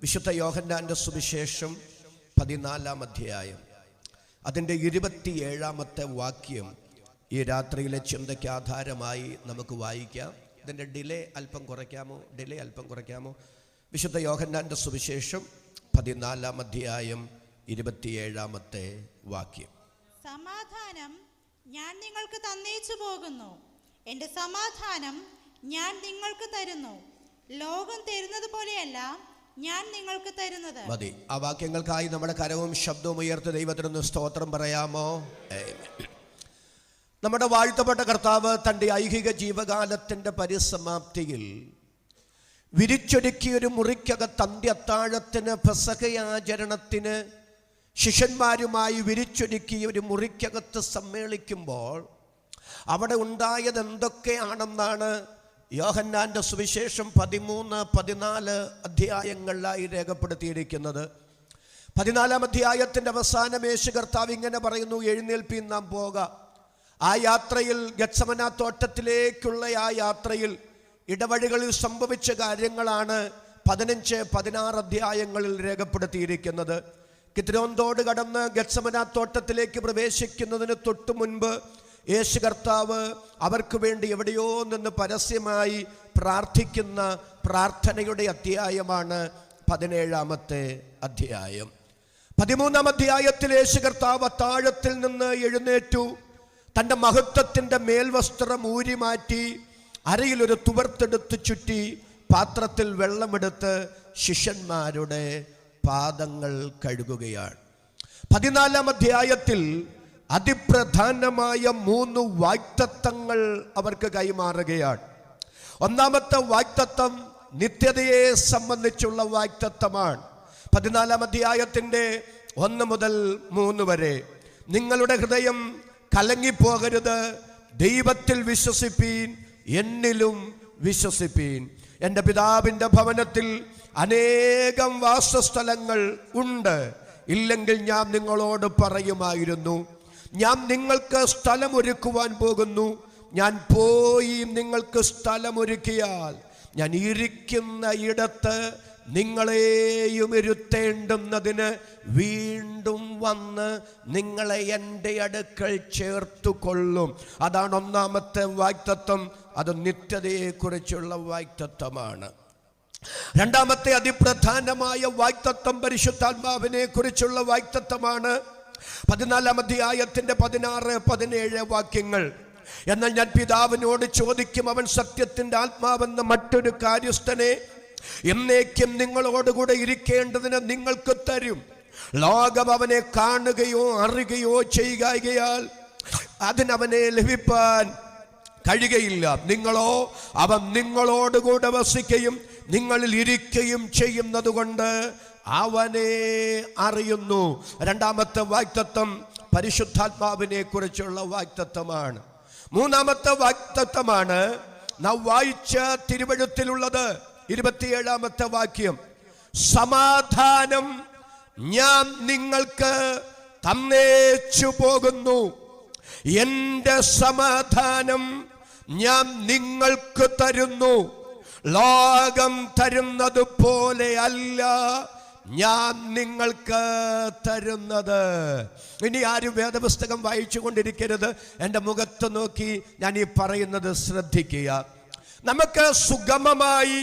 വിശുദ്ധ യോഹന്നാന്റെ സുവിശേഷം 14-ാം അധ്യായം അതിൻ്റെ 27-ാമത്തെ വാക്യം ഈ രാത്രിയിലെ ചിന്തയ്ക്ക് ആധാരമായി നമുക്ക് വായിക്കാം. ഇതിൻ്റെ ഡിലേ അല്പം കുറയ്ക്കാമോ? വിശുദ്ധ യോഹന്നാന്റെ സുവിശേഷം 14-ാം അധ്യായം 27-ാമത്തെ വാക്യം. സമാധാനം ഞാൻ നിങ്ങൾക്ക് തന്നേച്ചു പോകുന്നു, എൻ്റെ സമാധാനം ഞാൻ നിങ്ങൾക്ക് തരുന്നു. ലോകം തരുന്നത് പോലെയല്ല ഞാൻ നിങ്ങൾക്ക് തരുന്നത്. മതി. ആ വാക്യങ്ങൾക്കായി നമ്മുടെ കരവും ശബ്ദവും ഉയർത്തി ദൈവത്തിനൊന്ന് സ്തോത്രം പറയാമോ? നമ്മുടെ വാഴ്ത്തപ്പെട്ട കർത്താവ് തൻ്റെ ഐഹിക ജീവകാലത്തിൻ്റെ പരിസമാപ്തിയിൽ വിരിച്ചൊരുക്കിയൊരു മുറിക്കകത്ത് അന്ത്യത്താഴത്തിന് പെസഹയാചരണത്തിന് ശിഷ്യന്മാരുമായി വിരിച്ചൊരുക്കിയ ഒരു മുറിക്കകത്ത് സമ്മേളിക്കുമ്പോൾ അവിടെ ഉണ്ടായത് എന്തൊക്കെയാണെന്നാണ് യോഹന്നാന്റെ സുവിശേഷം 13-14 അധ്യായങ്ങളിലായി രേഖപ്പെടുത്തിയിരിക്കുന്നത്. 14-ാം അധ്യായത്തിൻ്റെ അവസാനം യേശു കർത്താവ് ഇങ്ങനെ പറയുന്നു, എഴുന്നേൽപ്പീൻ നാം പോക. ആ യാത്രയിൽ ഗത്സമന തോട്ടത്തിലേക്കുള്ള ആ യാത്രയിൽ ഇടവഴികളിൽ സംഭവിച്ച കാര്യങ്ങളാണ് 15-16 അധ്യായങ്ങളിൽ രേഖപ്പെടുത്തിയിരിക്കുന്നത്. കിദ്രോന്തോട് കടന്ന് ഗത്സമന തോട്ടത്തിലേക്ക് പ്രവേശിക്കുന്നതിന് തൊട്ടു മുൻപ് യേശു കർത്താവ് അവർക്ക് വേണ്ടി എവിടെയോ നിന്ന് പരസ്യമായി പ്രാർത്ഥിക്കുന്ന പ്രാർത്ഥനയുടെ അധ്യായമാണ് 17-ാമത്തെ അധ്യായം. 13-ാം അധ്യായത്തിൽ യേശു കർത്താവ് അത്താഴത്തിൽ നിന്ന് എഴുന്നേറ്റു, തൻ്റെ മഹത്വത്തിൻ്റെ മേൽവസ്ത്രം ഊരി മാറ്റി അരയിലൊരു തുവർത്തെടുത്ത് ചുറ്റി പാത്രത്തിൽ വെള്ളമെടുത്ത് ശിഷ്യന്മാരുടെ പാദങ്ങൾ കഴുകുകയാണ്. 14-ാം അധ്യായത്തിൽ അതിപ്രധാനമായ 3 വാഗ്ദത്തങ്ങൾ അവർക്ക് കൈമാറുകയാണ്. ഒന്നാമത്തെ വാഗ്ദത്തം നിത്യതയെ സംബന്ധിച്ചുള്ള വാഗ്ദത്തമാണ്. 14-ാം അധ്യായത്തിൻ്റെ 1 മുതൽ 3 വരെ, നിങ്ങളുടെ ഹൃദയം കലങ്ങിപ്പോകരുത്, ദൈവത്തിൽ വിശ്വസിപ്പീൻ, എന്നിലും വിശ്വസിപ്പീൻ. എൻ്റെ പിതാവിൻ്റെ ഭവനത്തിൽ അനേകം വാസസ്ഥലങ്ങൾ ഉണ്ട്, ഇല്ലെങ്കിൽ ഞാൻ നിങ്ങളോട് പറയുമായിരുന്നു. ഞാൻ നിങ്ങൾക്ക് സ്ഥലമൊരുക്കുവാൻ പോകുന്നു. ഞാൻ പോയി നിങ്ങൾക്ക് സ്ഥലമൊരുക്കിയാൽ ഞാൻ ഇരിക്കുന്ന ഇടത്ത് നിങ്ങളെയും ഇരുത്തേണ്ടുന്നതിന് വീണ്ടും വന്ന് നിങ്ങളെ എൻ്റെ അടുക്കൽ ചേർത്തുകൊള്ളും. അതാണ് ഒന്നാമത്തെ വാഗ്ദത്തം. അത് നിത്യതയെക്കുറിച്ചുള്ള വാഗ്ദത്തമാണ്. രണ്ടാമത്തെ അതിപ്രധാനമായ വാഗ്ദത്തം പരിശുദ്ധാത്മാവിനെ കുറിച്ചുള്ള വാഗ്ദത്തമാണ്. 14-ാം അധ്യായത്തിൻ്റെ 16-17 വാക്യങ്ങൾ. എന്നാൽ ഞാൻ പിതാവിനോട് ചോദിക്കും, അവൻ സത്യത്തിൻ്റെ ആത്മാവെന്ന മറ്റൊരു കാര്യസ്ഥനെ എന്നേക്കും നിങ്ങളോടുകൂടെ ഇരിക്കേണ്ടതിന് നിങ്ങൾക്ക് തരും. ലോകം അവനെ കാണുകയോ അറിയുകയോ ചെയ്യുകയാൽ അതിനവനെ ലഭിപ്പാൻ കഴിയുകയില്ല. നിങ്ങളോ അവൻ നിങ്ങളോടുകൂടെ വസിക്കുകയും നിങ്ങളിൽ ഇരിക്കുകയും ചെയ്യുന്നത് കൊണ്ട് അവനെ അറിയുന്നു. രണ്ടാമത്തെ വാഗ്ദത്തം പരിശുദ്ധാത്മാവിനെ കുറിച്ചുള്ള വാഗ്ദത്തമാണ്. മൂന്നാമത്തെ വാഗ്ദത്തമാണ് നാം വായിച്ച തിരുവെഴുത്തിലുള്ളത്. 27-ാമത്തെ വാക്യം, സമാധാനം ഞാൻ നിങ്ങൾക്ക് തന്നേച്ചു പോകുന്നു, എൻ്റെ സമാധാനം ഞാൻ നിങ്ങൾക്ക് തരുന്നു. ലോകം തരുന്നത് പോലെ അല്ല ഞാൻ നിങ്ങൾക്ക് തരുന്നത്. ഇനി ആരും വേദപുസ്തകം വായിച്ചു കൊണ്ടിരിക്കരുത്. എൻ്റെ മുഖത്ത് നോക്കി ഞാൻ ഈ പറയുന്നത് ശ്രദ്ധിക്കുക. നമുക്ക് സുഗമമായി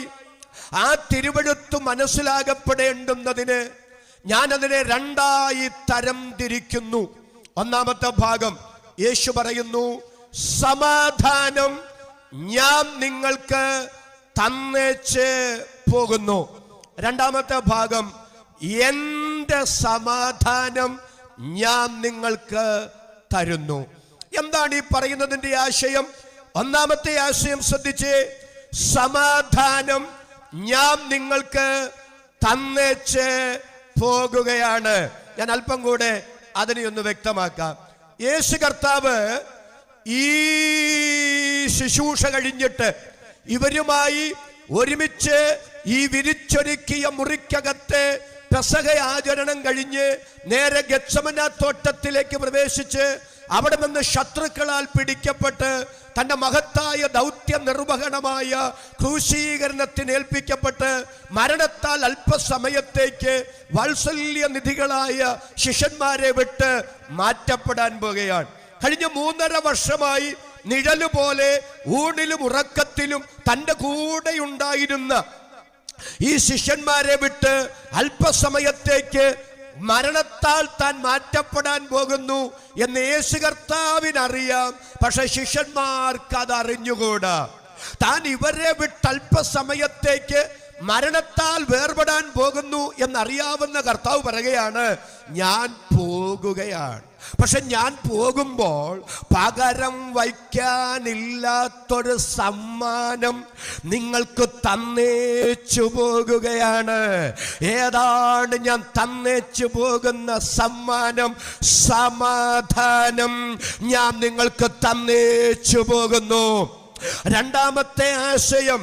ആ തിരുവെഴുത്ത് മനസ്സിലാകപ്പെടേണ്ടുന്നതിന് ഞാനതിനെ 2ആയി തരം തിരിക്കുന്നു. ഒന്നാമത്തെ ഭാഗം യേശു പറയുന്നു, സമാധാനം ഞാൻ നിങ്ങൾക്ക് തന്നേച്ച് പോകുന്നു. രണ്ടാമത്തെ ഭാഗം, എൻ്റെ സമാധാനം ഞാൻ നിങ്ങൾക്ക് തരുന്നു. എന്താണ് ഈ പറയുന്നതിൻ്റെ ആശയം? ഒന്നാമത്തെ ആശയം ശ്രദ്ധിച്ച്, സമാധാനം ഞാൻ നിങ്ങൾക്ക് തന്നേച്ച് പോകുകയാണ്. ഞാൻ അല്പം കൂടെ അതിനെ ഒന്ന് വ്യക്തമാക്കാം. യേശു കർത്താവ് ഈ ശുശ്രൂഷ കഴിഞ്ഞിട്ട് ഇവരുമായി ഒരുമിച്ച് ഈ വിരിച്ചൊരുക്കിയ മുറിക്കകത്ത് പെസഹ ആചരണം കഴിഞ്ഞ് നേരെ ഗത്സമന തോട്ടത്തിലേക്ക് പ്രവേശിച്ച് അവിടെ നിന്ന് ശത്രുക്കളാൽ പിടിക്കപ്പെട്ട് തൻ്റെ മഹത്തായ ദൗത്യ നിർവഹണമായ ക്രൂശീകരണത്തിന് ഏൽപ്പിക്കപ്പെട്ട് മരണത്താൽ അല്പസമയത്തേക്ക് വാത്സല്യനിധികളായ ശിഷ്യന്മാരെ വിട്ട് മാറ്റപ്പെടാൻ പോകുകയാണ്. കഴിഞ്ഞ 3.5 വർഷമായി നിഴല് പോലെ ഊണിലും ഉറക്കത്തിലും തൻ്റെ കൂടെയുണ്ടായിരുന്ന ഈ ശിഷ്യന്മാരെ വിട്ട് അല്പസമയത്തേക്ക് മരണത്താൽ താൻ മാറ്റപ്പെടാൻ പോകുന്നു എന്ന് യേശു കർത്താവിനറിയാം. പക്ഷെ ശിഷ്യന്മാർക്ക് അത് അറിഞ്ഞുകൂടാ. താൻ ഇവരെ വിട്ട് അല്പസമയത്തേക്ക് മരണത്താൽ വേർപെടാൻ പോകുന്നു എന്നറിയാവുന്ന കർത്താവ് പറയുകയാണ്, ഞാൻ പോകുകയാണ്. പക്ഷെ ഞാൻ പോകുമ്പോൾ പകരം വയ്ക്കാനില്ലാത്തൊരു സമ്മാനം നിങ്ങൾക്ക് തന്നേച്ചു പോകുകയാണ്. ഏതാണ് ഞാൻ തന്നേച്ചു പോകുന്ന സമ്മാനം? സമാധാനം ഞാൻ നിങ്ങൾക്ക് തന്നേച്ചു പോകുന്നു. രണ്ടാമത്തെ ആശയം,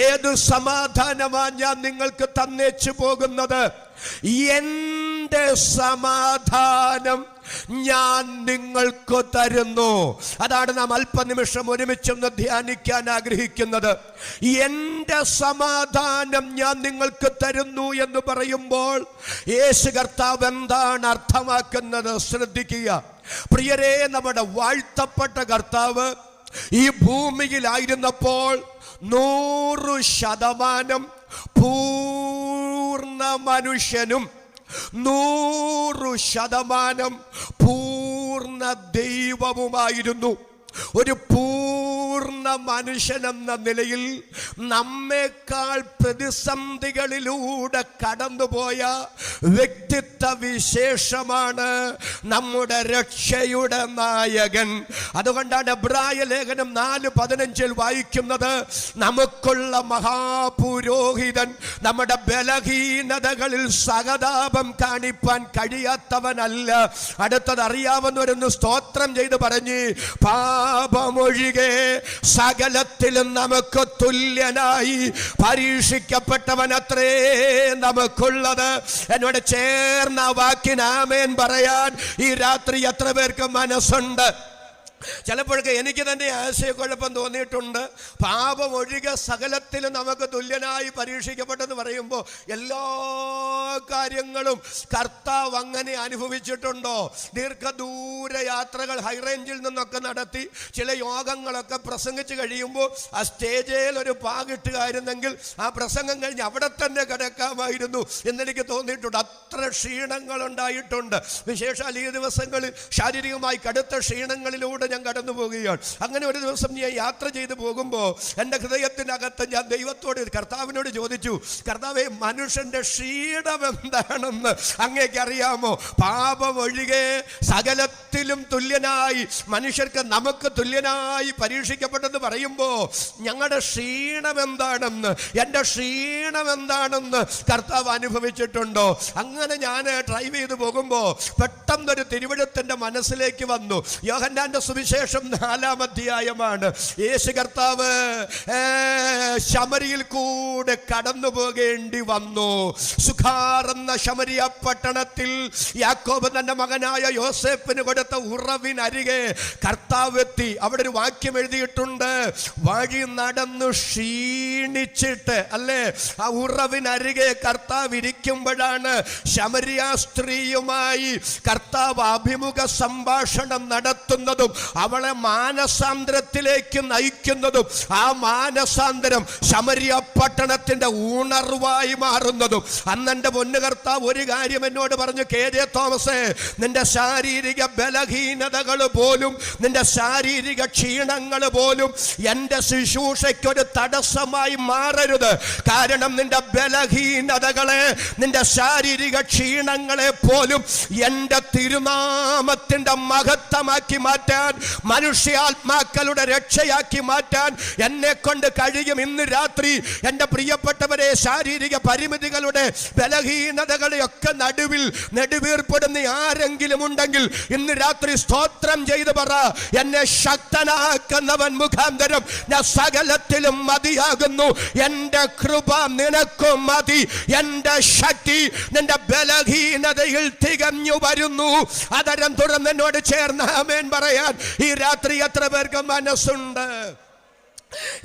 ഏത് സമാധാനമാണ് ഞാൻ നിങ്ങൾക്ക് തന്നേച്ചു പോകുന്നത്? എൻ്റെ സമാധാനം ഞാൻ നിങ്ങൾക്ക് തരുന്നു. അതാണ് നാം അല്പനിമിഷം ഒരുമിച്ചൊന്ന് ധ്യാനിക്കാൻ ആഗ്രഹിക്കുന്നത്. എൻ്റെ സമാധാനം ഞാൻ നിങ്ങൾക്ക് തരുന്നു എന്ന് പറയുമ്പോൾ യേശു കർത്താവ് എന്താണ് അർത്ഥമാക്കുന്നത്? ശ്രദ്ധിക്കുക പ്രിയരേ. നമ്മുടെ വാഴ്ത്തപ്പെട്ട കർത്താവ് ഈ ഭൂമിയിലായിരുന്നപ്പോൾ 100% പൂർണ്ണ മനുഷ്യനും 100% പൂർണ്ണ ദൈവവുമായിരുന്നു. ഒരു പൂർണ്ണ മനുഷ്യനെന്ന നിലയിൽ നമ്മേക്കാൾ പ്രതിസന്ധികളിലൂടെ കടന്നുപോയ വ്യക്തിത്വ വിശേഷമാണ് നമ്മുടെ രക്ഷയുടെ നായകൻ. അതുകൊണ്ടാണ് എബ്രായ ലേഖനം 4:15 വായിക്കുന്നത്, നമുക്കുള്ള മഹാപുരോഹിതൻ നമ്മുടെ ബലഹീനതകളിൽ സഹതാപം കാണിപ്പാൻ കഴിയാത്തവനല്ല. അടുത്തത് അറിയാവുന്നവരൊന്ന് സ്തോത്രം ചെയ്ത് പറഞ്ഞ്, പാപമൊഴികെ സകലത്തിലും നമുക്ക് തുല്യനായി പരീക്ഷിക്കപ്പെട്ടവനത്രേ നമുക്കുള്ളത്. എന്നോട് ചേർന്ന വാക്കിന് ആമേൻ പറയാൻ ഈ രാത്രി എത്ര പേർക്ക് മനസ്സുണ്ട്? ചിലപ്പോഴൊക്കെ എനിക്ക് തന്നെ ആശയക്കുഴപ്പം തോന്നിയിട്ടുണ്ട്. പാപം ഒഴികെ സകലത്തിലും നമുക്ക് തുല്യനായി പരീക്ഷിക്കപ്പെട്ടെന്ന് പറയുമ്പോൾ എല്ലാ കാര്യങ്ങളും കർത്താവ് അങ്ങനെ അനുഭവിച്ചിട്ടുണ്ടോ? ദീർഘദൂര യാത്രകൾ ഹൈറേഞ്ചിൽ നിന്നൊക്കെ നടത്തി ചില യോഗങ്ങളൊക്കെ പ്രസംഗിച്ച് കഴിയുമ്പോൾ ആ സ്റ്റേജിൽ ഒരു പാകിട്ടുകായിരുന്നെങ്കിൽ ആ പ്രസംഗം കഴിഞ്ഞ് അവിടെ തന്നെ കിടക്കാമായിരുന്നു എന്നെനിക്ക് തോന്നിയിട്ടുണ്ട്. അത്ര ക്ഷീണങ്ങൾ ഉണ്ടായിട്ടുണ്ട്. വിശേഷാൽ ഈ ദിവസങ്ങളിൽ ശാരീരികമായി കടുത്ത ക്ഷീണങ്ങളിലൂടെ ഞാൻ കടന്നു പോവുകയാണ്. അങ്ങനെ ഒരു ദിവസം ഞാൻ യാത്ര ചെയ്തു പോകുമ്പോൾ എൻ്റെ ഹൃദയത്തിനകത്ത് ഞാൻ ദൈവത്തോട്, കർത്താവിനോട് ചോദിച്ചു, കർത്താവേ, മനുഷ്യന്റെ ക്ഷീണം എന്താണെന്ന് അങ്ങേക്ക് അറിയാമോ? പാപം ഒഴികെ സകലത്തിലും തുല്യനായി മനുഷ്യർക്ക് നമുക്ക് തുല്യനായി പരീക്ഷിക്കപ്പെട്ടെന്ന് പറയുമ്പോൾ ഞങ്ങളുടെ ക്ഷീണം എന്താണെന്ന്, എൻ്റെ ക്ഷീണം എന്താണെന്ന് കർത്താവ് അനുഭവിച്ചിട്ടുണ്ടോ? അങ്ങനെ ഞാൻ ഡ്രൈവ് ചെയ്ത് പോകുമ്പോൾ പെട്ടെന്നൊരു തിരുവഴുത്തിൻ്റെ മനസ്സിലേക്ക് വന്നു. യോഹന്നാന്റെ സുവിശേഷം 4-ാം അധ്യായമാണ്. യേശു കർത്താവ് ശമരിയിൽ കൂടെ കടന്നു പോകേണ്ടി വന്നു. സുഖാർ എന്ന ശമരിയ പട്ടണത്തിൽ യാക്കോബ് തന്റെ മകനായ യോസേപ്പിന് കൊടുത്ത ഉറവിനരികെ കർത്താവ് എത്തി. അവിടെ ഒരു വാക്യം എഴുതിയിട്ടുണ്ട്, വഴി നടന്നു ക്ഷീണിച്ചിട്ട്, അല്ലേ, ആ ഉറവിനരികെ കർത്താവ് ഇരിക്കുമ്പോഴാണ് ശമരിയ സ്ത്രീയുമായി കർത്താവ് അഭിമുഖ സംഭാഷണം നടത്തുന്നതും അവളെ മാനസാന്തരത്തിലേക്ക് നയിക്കുന്നതും ആ മാനസാന്തരം ശമരിയ പട്ടണത്തിന്റെ ഉണർവായി മാറുന്നതും. അന്ന് എൻ്റെ പൊന്നു കർത്താവ് ഒരു കാര്യം എന്നോട് പറഞ്ഞു, KJ തോമസേ, നിന്റെ ശാരീരിക ബലഹീനതകൾ പോലും, നിന്റെ ശാരീരിക ക്ഷീണങ്ങൾ പോലും എൻ്റെ ശുശ്രൂഷയ്ക്കൊരു തടസ്സമായി മാറരുത്. കാരണം നിന്റെ ബലഹീനതകളെ, നിന്റെ ശാരീരിക ക്ഷീണങ്ങളെ പോലും എൻ്റെ തിരുനാമത്തിൻ്റെ മഹത്വമാക്കി മാറ്റാൻ, മനുഷ്യാത്മാക്കളുടെ രക്ഷയാക്കി മാറ്റാൻ എന്നെ കൊണ്ട് കഴിയും. ഇന്ന് രാത്രി എൻ്റെ പ്രിയപ്പെട്ടവരെ, ശാരീരിക പരിമിതികളുടെ ബലഹീനതകളെയൊക്കെ നടുവിൽ നെടുവീർപ്പെടുന്ന ആരെങ്കിലും ഉണ്ടെങ്കിൽ ഇന്ന് രാത്രി സ്തോത്രം ചെയ്ത് പറ, എന്നെ ശക്തനാക്കുന്നവൻ മുഖാന്തരം ഞാൻ സകലത്തിലും മതിയാകുന്നു. എന്റെ കൃപ നിനക്കും മതി, എന്റെ ശക്തി നിന്റെ ബലഹീനതയിൽ തികഞ്ഞു വരുന്നു. അതരം തുറന്ന് എന്നോട് ചേർന്ന് ആമേൻ പറയാൻ ഈ രാത്രി എത്ര പേർക്ക് മനസ്സുണ്ട്?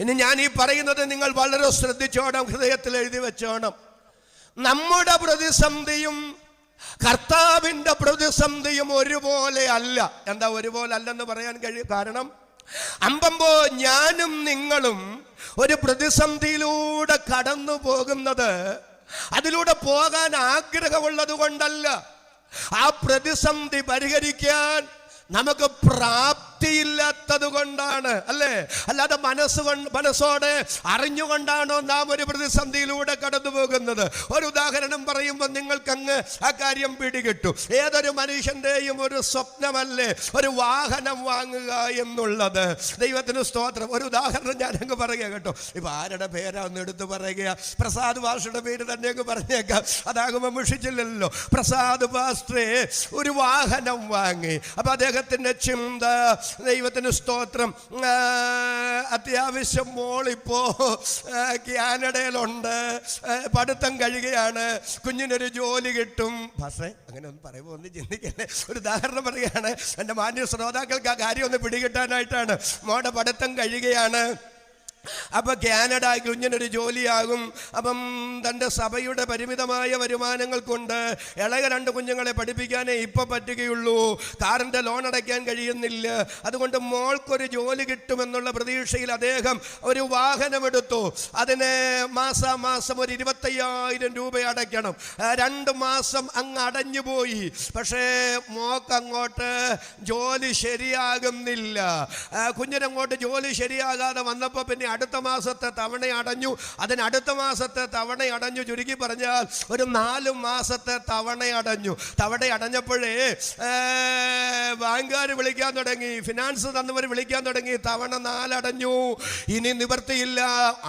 ഇനി ഞാൻ ഈ പറയുന്നത് നിങ്ങൾ വളരെ ശ്രദ്ധിച്ചോണം, ഹൃദയത്തിൽ എഴുതി വെച്ചോണം. നമ്മുടെ പ്രതിസന്ധിയും കർത്താവിൻ്റെ പ്രതിസന്ധിയും ഒരുപോലെ അല്ല. എന്താ ഒരുപോലെ അല്ലെന്ന് പറയാൻ കഴിയും? കാരണം അമ്പമ്പോ ഞാനും നിങ്ങളും ഒരു പ്രതിസന്ധിയിലൂടെ കടന്നു പോകുന്നത് അതിലൂടെ പോകാൻ ആഗ്രഹമുള്ളത് കൊണ്ടല്ല. ആ പ്രതിസന്ധി പരിഹരിക്കാൻ നമുക്ക് പ്രാപ്തിയില്ലാത്തത് കൊണ്ടാണ്, അല്ലേ? അല്ലാതെ മനസ്സോടെ അറിഞ്ഞുകൊണ്ടാണോ നാം ഒരു പ്രതിസന്ധിയിലൂടെ കടന്നു പോകുന്നത്? ഒരു ഉദാഹരണം പറയുമ്പോൾ നിങ്ങൾക്കങ്ങ് ആ കാര്യം പിടികിട്ടു. ഏതൊരു മനുഷ്യൻ്റെയും ഒരു സ്വപ്നമല്ലേ ഒരു വാഹനം വാങ്ങുക എന്നുള്ളത്? ദൈവത്തിന് സ്തോത്രം. ഒരു ഉദാഹരണം ഞാനങ്ങ് പറയുക കേട്ടോ. ഇപ്പം ആരുടെ പേരാ ഒന്ന് എടുത്ത് പറയുക? പ്രസാദ് പാസ്റ്ററുടെ പേര് തന്നെ അങ്ങ് പറഞ്ഞേക്കാം, അതാകുമ്പോൾ മുഷിച്ചില്ലല്ലോ. പ്രസാദ് പാസ്റ്ററെ ഒരു വാഹനം വാങ്ങി. അപ്പം അദ്ദേഹത്തിൻ്റെ ചിന്ത, ദൈവത്തിന് സ്തോത്രം, അത്യാവശ്യം മോളിപ്പോ കാനഡയിലുണ്ട്, പഠിത്തം കഴിയുകയാണ്, കുഞ്ഞിനൊരു ജോലി കിട്ടും. പക്ഷേ അങ്ങനെ ഒന്നും പറയുമ്പോൾ ഒന്ന് ചിന്തിക്കല്ലേ. ഒരു ഉദാഹരണം പറയുകയാണ്, എൻ്റെ മാന്യ ശ്രോതാക്കൾക്ക് ആ കാര്യം ഒന്ന് പിടികിട്ടാനായിട്ടാണ്. മോടെ പഠിത്തം കഴിയുകയാണ്, അപ്പം കാനഡ കുഞ്ഞിനൊരു ജോലിയാകും. അപ്പം തൻ്റെ സഭയുടെ പരിമിതമായ വരുമാനങ്ങൾ കൊണ്ട് ഇളയ 2 കുഞ്ഞുങ്ങളെ പഠിപ്പിക്കാനേ ഇപ്പം പറ്റുകയുള്ളൂ. കാറിൻ്റെ ലോൺ അടയ്ക്കാൻ കഴിയുന്നില്ല. അതുകൊണ്ട് മോൾക്കൊരു ജോലി കിട്ടുമെന്നുള്ള പ്രതീക്ഷയിൽ അദ്ദേഹം ഒരു വാഹനമെടുത്തു. അതിന് മാസം ഒരു 25,000 രൂപ അടയ്ക്കണം. 2 മാസം അങ്ങ് അടഞ്ഞുപോയി. പക്ഷേ മോക്കങ്ങോട്ട് ജോലി ശരിയാകുന്നില്ല. കുഞ്ഞിനങ്ങോട്ട് ജോലി ശരിയാകാതെ വന്നപ്പോൾ പിന്നെ അടുത്ത മാസത്തെ തവണ അടഞ്ഞു. അതിനടുത്ത മാസത്തെ തവണ അടഞ്ഞു. ചുരുക്കി പറഞ്ഞാൽ ഒരു 4 മാസത്തെ തവണ അടഞ്ഞപ്പോഴേ ബാങ്കുകാർ വിളിക്കാൻ തുടങ്ങി, ഫിനാൻസ് തന്നവർ വിളിക്കാൻ തുടങ്ങി. തവണ 4 അടഞ്ഞു, ഇനി നിവർത്തിയില്ല,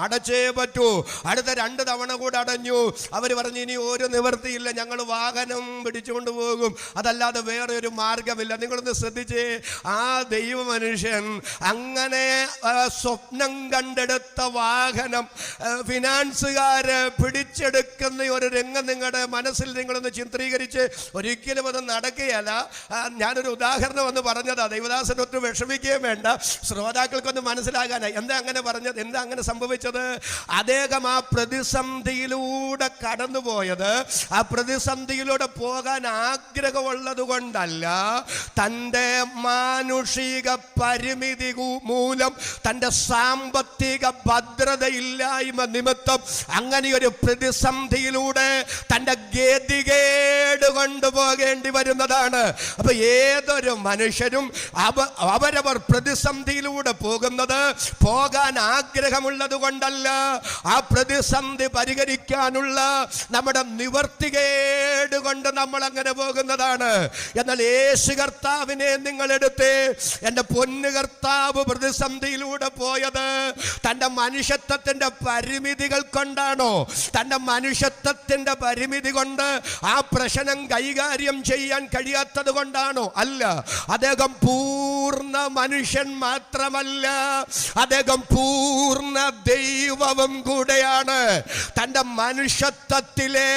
അടച്ചേ പറ്റൂ. അടുത്ത 2 തവണ കൂടെ അടഞ്ഞു. അവർ പറഞ്ഞു ഇനി ഒരു നിവർത്തിയില്ല, ഞങ്ങൾ വാഹനം പിടിച്ചുകൊണ്ട് പോകും, അതല്ലാതെ വേറെ ഒരു മാർഗമില്ല. നിങ്ങളൊന്ന് ശ്രദ്ധിച്ചേ, ആ ദൈവ മനുഷ്യൻ അങ്ങനെ സ്വപ്നം കണ്ടെടുത്ത വാഹനം ഫിനാൻസുകാര് പിടിച്ചെടുക്കുന്ന ഒരു രംഗം നിങ്ങളുടെ മനസ്സിൽ നിങ്ങളൊന്ന് ചിത്രീകരിച്ച് ഒരിക്കലും അത് നടക്കുകയല്ല. ഞാനൊരു ഉദാഹരണം ഒന്ന് പറഞ്ഞതാ, ദൈവദാസനൊത്ത് വിഷമിക്കുകയും വേണ്ട, ശ്രോതാക്കൾക്കൊന്ന് മനസ്സിലാകാനായി. എന്താ അങ്ങനെ പറഞ്ഞത്, എന്താ അങ്ങനെ സംഭവിച്ചത്? അദ്ദേഹം ആ പ്രതിസന്ധിയിലൂടെ കടന്നുപോയത് ആ പ്രതിസന്ധിയിലൂടെ പോകാൻ ആഗ്രഹമുള്ളത് കൊണ്ടല്ല, തൻ്റെ മാനുഷിക പരിമിതി മൂലം, തൻ്റെ സാമ്പത്തിക ഭദ്രതയില്ലായ്മ നിമിത്തം അങ്ങനെയൊരു പ്രതിസന്ധിയിലൂടെ തൻ്റെ ഗതികേട് കൊണ്ടുപോകേണ്ടി വരുന്നതാണ്. അപ്പൊ ഏതൊരു മനുഷ്യരും അവരവർ പ്രതിസന്ധിയിലൂടെ പോകുന്നത് പോകാൻ ആഗ്രഹമുള്ളത് കൊണ്ടല്ല, ആ പ്രതിസന്ധി പരിഹരിക്കാനുള്ള നമ്മുടെ നിവർത്തികേട് കൊണ്ട് നമ്മൾ അങ്ങനെ പോകുന്നതാണ്. എന്നാൽ യേശു കർത്താവിനെ നിങ്ങൾ എടുത്ത്, എൻ്റെ പൊന്നു കർത്താവ് പ്രതിസന്ധിയിലൂടെ പോയത് തൻ്റെ മനുഷ്യത്വത്തിൻ്റെ പരിമിതികൾ കൊണ്ടാണോ? തൻ്റെ മനുഷ്യത്വത്തിൻ്റെ പരിമിതി കൊണ്ട് ആ പ്രശ്നം കൈകാര്യം ചെയ്യാൻ കഴിയാത്തത് കൊണ്ടാണോ? അല്ല. അദ്ദേഹം പൂർണ്ണ മനുഷ്യൻ മാത്രമല്ല, അദ്ദേഹം പൂർണ്ണ ദൈവവും കൂടെയാണ്. തൻ്റെ മനുഷ്യത്വത്തിലെ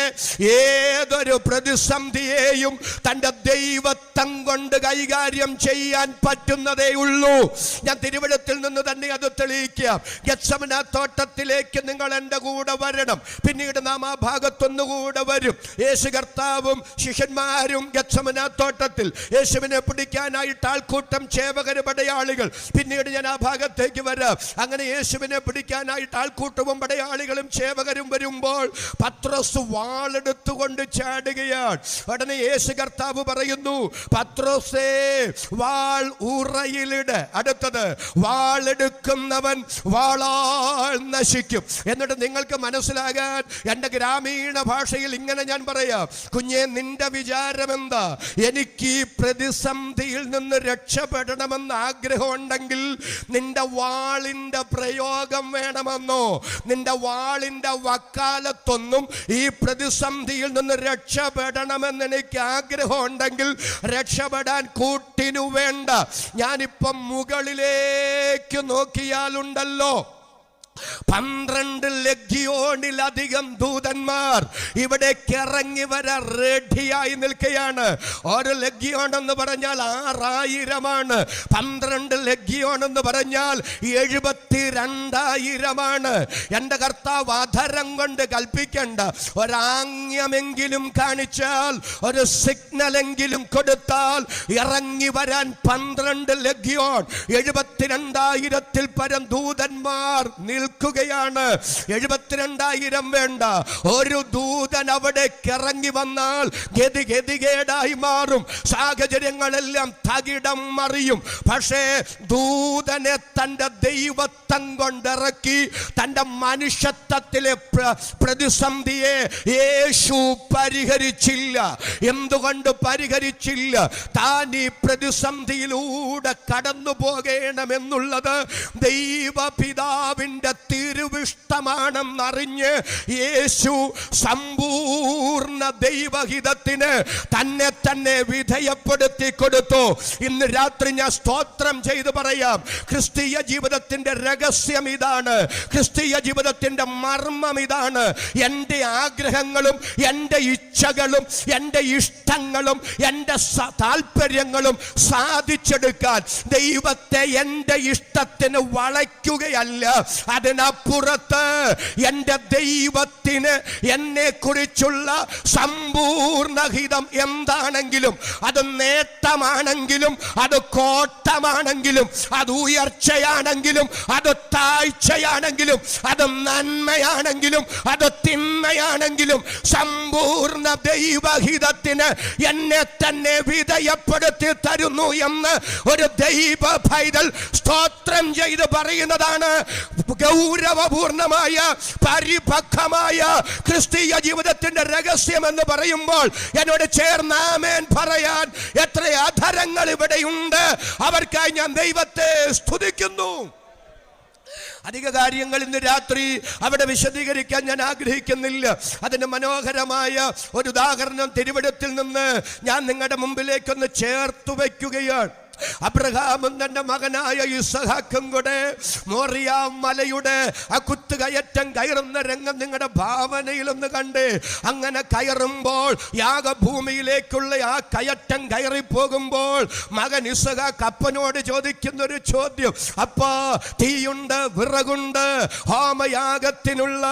ഏതൊരു പ്രതിസന്ധിയെയും തൻ്റെ ദൈവത്വം കൊണ്ട് കൈകാര്യം ചെയ്യാൻ പറ്റുന്നതേ ഉള്ളൂ. ഞാൻ തിരുവഴുത്തിൽ നിന്ന് തന്നെ അത് തെളിയിക്കാം. ഗെത്സമന തോട്ടത്തിലേക്ക് നിങ്ങൾ എൻ്റെ കൂടെ വരണം. പിന്നീട് നാം ആ ഭാഗത്തൊന്നുകൂടെ വരും. യേശു കർത്താവും ശിഷ്യന്മാരും ഗെത്സമന തോട്ടത്തിൽ യേശുവിനെ പിടിക്കാനായിട്ട് ആൾക്കൂട്ടം, ചേവകര്, പടയാളികൾ. പിന്നീട് ഞാൻ ആ ഭാഗത്തേക്ക് വരാം. അങ്ങനെ യേശുവിനെ പിടിക്കാനായിട്ട് ആൾക്കൂട്ടവും പടയാളികളും ചേവകരും വരുമ്പോൾ പത്രോസ് വാളെടുത്തുകൊണ്ട് ചാടുകയാണ്. ഉടനെ യേശു കർത്താവ് പറയുന്നു, പത്രോസേ വാൾ ഉറയിലിട്. അടുത്തത്, വാളെടുക്കുന്നവൻ വാളാൽ നശിക്കും. എന്നിട്ട് നിങ്ങൾക്ക് മനസ്സിലാകാൻ എൻ്റെ ഗ്രാമീണ ഭാഷയിൽ ഇങ്ങനെ ഞാൻ പറയാം, കുഞ്ഞെ നിന്റെ നിന്റെ വിചാരം എന്താ? എനിക്ക് ഈ പ്രതിസന്ധിയിൽ നിന്ന് രക്ഷപ്പെടണമെന്ന് ആഗ്രഹമുണ്ടെങ്കിൽ നിന്റെ വാളിന്റെ പ്രയോഗം വേണമെന്നോ? നിന്റെ വാളിന്റെ വക്കാലത്തൊന്നും ഈ പ്രതിസന്ധിയിൽ നിന്ന് രക്ഷപ്പെടണമെന്ന് എനിക്ക് ആഗ്രഹമുണ്ടെങ്കിൽ രക്ഷപ്പെടാൻ കൂട്ടിനു വേണ്ട. ഞാനിപ്പം മുകളിലേക്ക് നോക്കിയാലുണ്ടല്ലോ 12 ലഗ്യോണിലധികം ദൂതന്മാർ ഇവിടേക്ക് ഇറങ്ങി വരാൻ റെഡിയായി നിൽക്കുകയാണ്. ഒരു ലഗ്യോൺ എന്ന് പറഞ്ഞാൽ 6000ആണ്. 12 ലഗ്യോൺ എന്ന് പറഞ്ഞാൽ 72,000ആണ്. എൻ്റെ കർത്താവ് അധരം കൊണ്ട് കൽപ്പിക്കേണ്ട, ഒരാംഗ്യമെങ്കിലും കാണിച്ചാൽ, ഒരു സിഗ്നലെങ്കിലും കൊടുത്താൽ ഇറങ്ങി വരാൻ 12 ലഗ്യോൺ 72,000-ൽ പരം ദൂതന്മാർ നിൽക്കുകയാണ്. 72,000 വേണ്ട, ഒരു ദൂതൻ അവിടെ ഇറങ്ങി വന്നാൽ ഗതികേടായി മാറും. സാഹചര്യങ്ങളെല്ലാം തകിടം മറിയും. പക്ഷേ ദൂതനെ തൻ്റെ ദൈവത്വം കൊണ്ടിറക്കി തൻ്റെ മനുഷ്യത്വത്തിലെ പ്രതിസന്ധിയെ യേശു പരിഹരിച്ചില്ല. എന്തുകൊണ്ട് പരിഹരിച്ചില്ല? താൻ ഈ പ്രതിസന്ധിയിലൂടെ കടന്നു പോകണമെന്നുള്ളത് ദൈവപിതാവിൻ്റെ തിരുവിഷ്ടമാണെന്നറിഞ്ഞ് യേശു സമ്പൂർണ്ണ ദൈവഹിതത്തിന് തന്നെ വിധേയപ്പെടുത്തി കൊടുത്തു. ഇന്ന് രാത്രി ഞാൻ സ്തോത്രം ചെയ്ത് പറയാം, ക്രിസ്തീയ ജീവിതത്തിന്റെ രഹസ്യം ഇതാണ്, ക്രിസ്തീയ ജീവിതത്തിന്റെ മർമ്മം ഇതാണ്. എൻ്റെ ആഗ്രഹങ്ങളും എൻ്റെ ഇച്ഛകളും എൻ്റെ ഇഷ്ടങ്ങളും എൻ്റെ താല്പര്യങ്ങളും സാധിച്ചെടുക്കാൻ ദൈവത്തെ എൻ്റെ ഇഷ്ടത്തിന് വളയ്ക്കുകയല്ല, അതിനപ്പുറത്ത് എൻ്റെ ദൈവത്തിന് എന്നെ കുറിച്ചുള്ള സമ്പൂർണ്ണ ഹിതം എന്താണെങ്കിലും, അത് നേട്ടമാണെങ്കിലും, അത് കോട്ടമാണെങ്കിലും, അത് ഉയർച്ചയാണെങ്കിലും, അത് താഴ്ചയാണെങ്കിലും, അത് നന്മയാണെങ്കിലും, അത് തിന്മയാണെങ്കിലും, സമ്പൂർണ്ണ ദൈവഹിതത്തിന് എന്നെ തന്നെ വിധേയപ്പെടുത്തി തരുന്നു എന്ന് ഒരു ദൈവ പൈതൽ സ്തോത്രം ചെയ്ത് പറയുന്നതാണ് ഗൗരവപൂർണമായ പരിപക്വമായ ക്രിസ്തീയ ജീവിതത്തിന്റെ രഹസ്യം എന്ന് പറയുമ്പോൾ എന്നോട് ചേർന്ന് ആമേൻ പറയാൻ എത്ര അധരങ്ങൾ ഇവിടെയുണ്ട്. അവർക്കായി ഞാൻ ദൈവത്തെ സ്തുതിക്കുന്നു. അധിക കാര്യങ്ങൾ ഇന്ന് രാത്രി അവിടെ വിശദീകരിക്കാൻ ഞാൻ ആഗ്രഹിക്കുന്നില്ല. അതിന് മനോഹരമായ ഒരു ഉദാഹരണം തിരുവെഴുത്തിൽ നിന്ന് ഞാൻ നിങ്ങളുടെ മുമ്പിലേക്കൊന്ന് ചേർത്ത് വയ്ക്കുകയാണ്. അബ്രഹാമും തന്റെ മകനായ ഇസഹാക്കും കൂടെ മോറിയ മലയുടെ ആ കുത്തുകയറ്റം കയറുന്ന രംഗം നിങ്ങളുടെ ഭാവനയിലൊന്ന് കണ്ടേ. അങ്ങനെ കയറുമ്പോൾ, യാഗഭൂമിയിലേക്കുള്ള ആ കയറ്റം കയറിപ്പോകുമ്പോൾ മകൻ ഇസഹാക്ക് അപ്പനോട് ചോദിക്കുന്നൊരു ചോദ്യം, അപ്പാ തീയുണ്ട്, വിറകുണ്ട്, ഹോമയാഗത്തിനുള്ള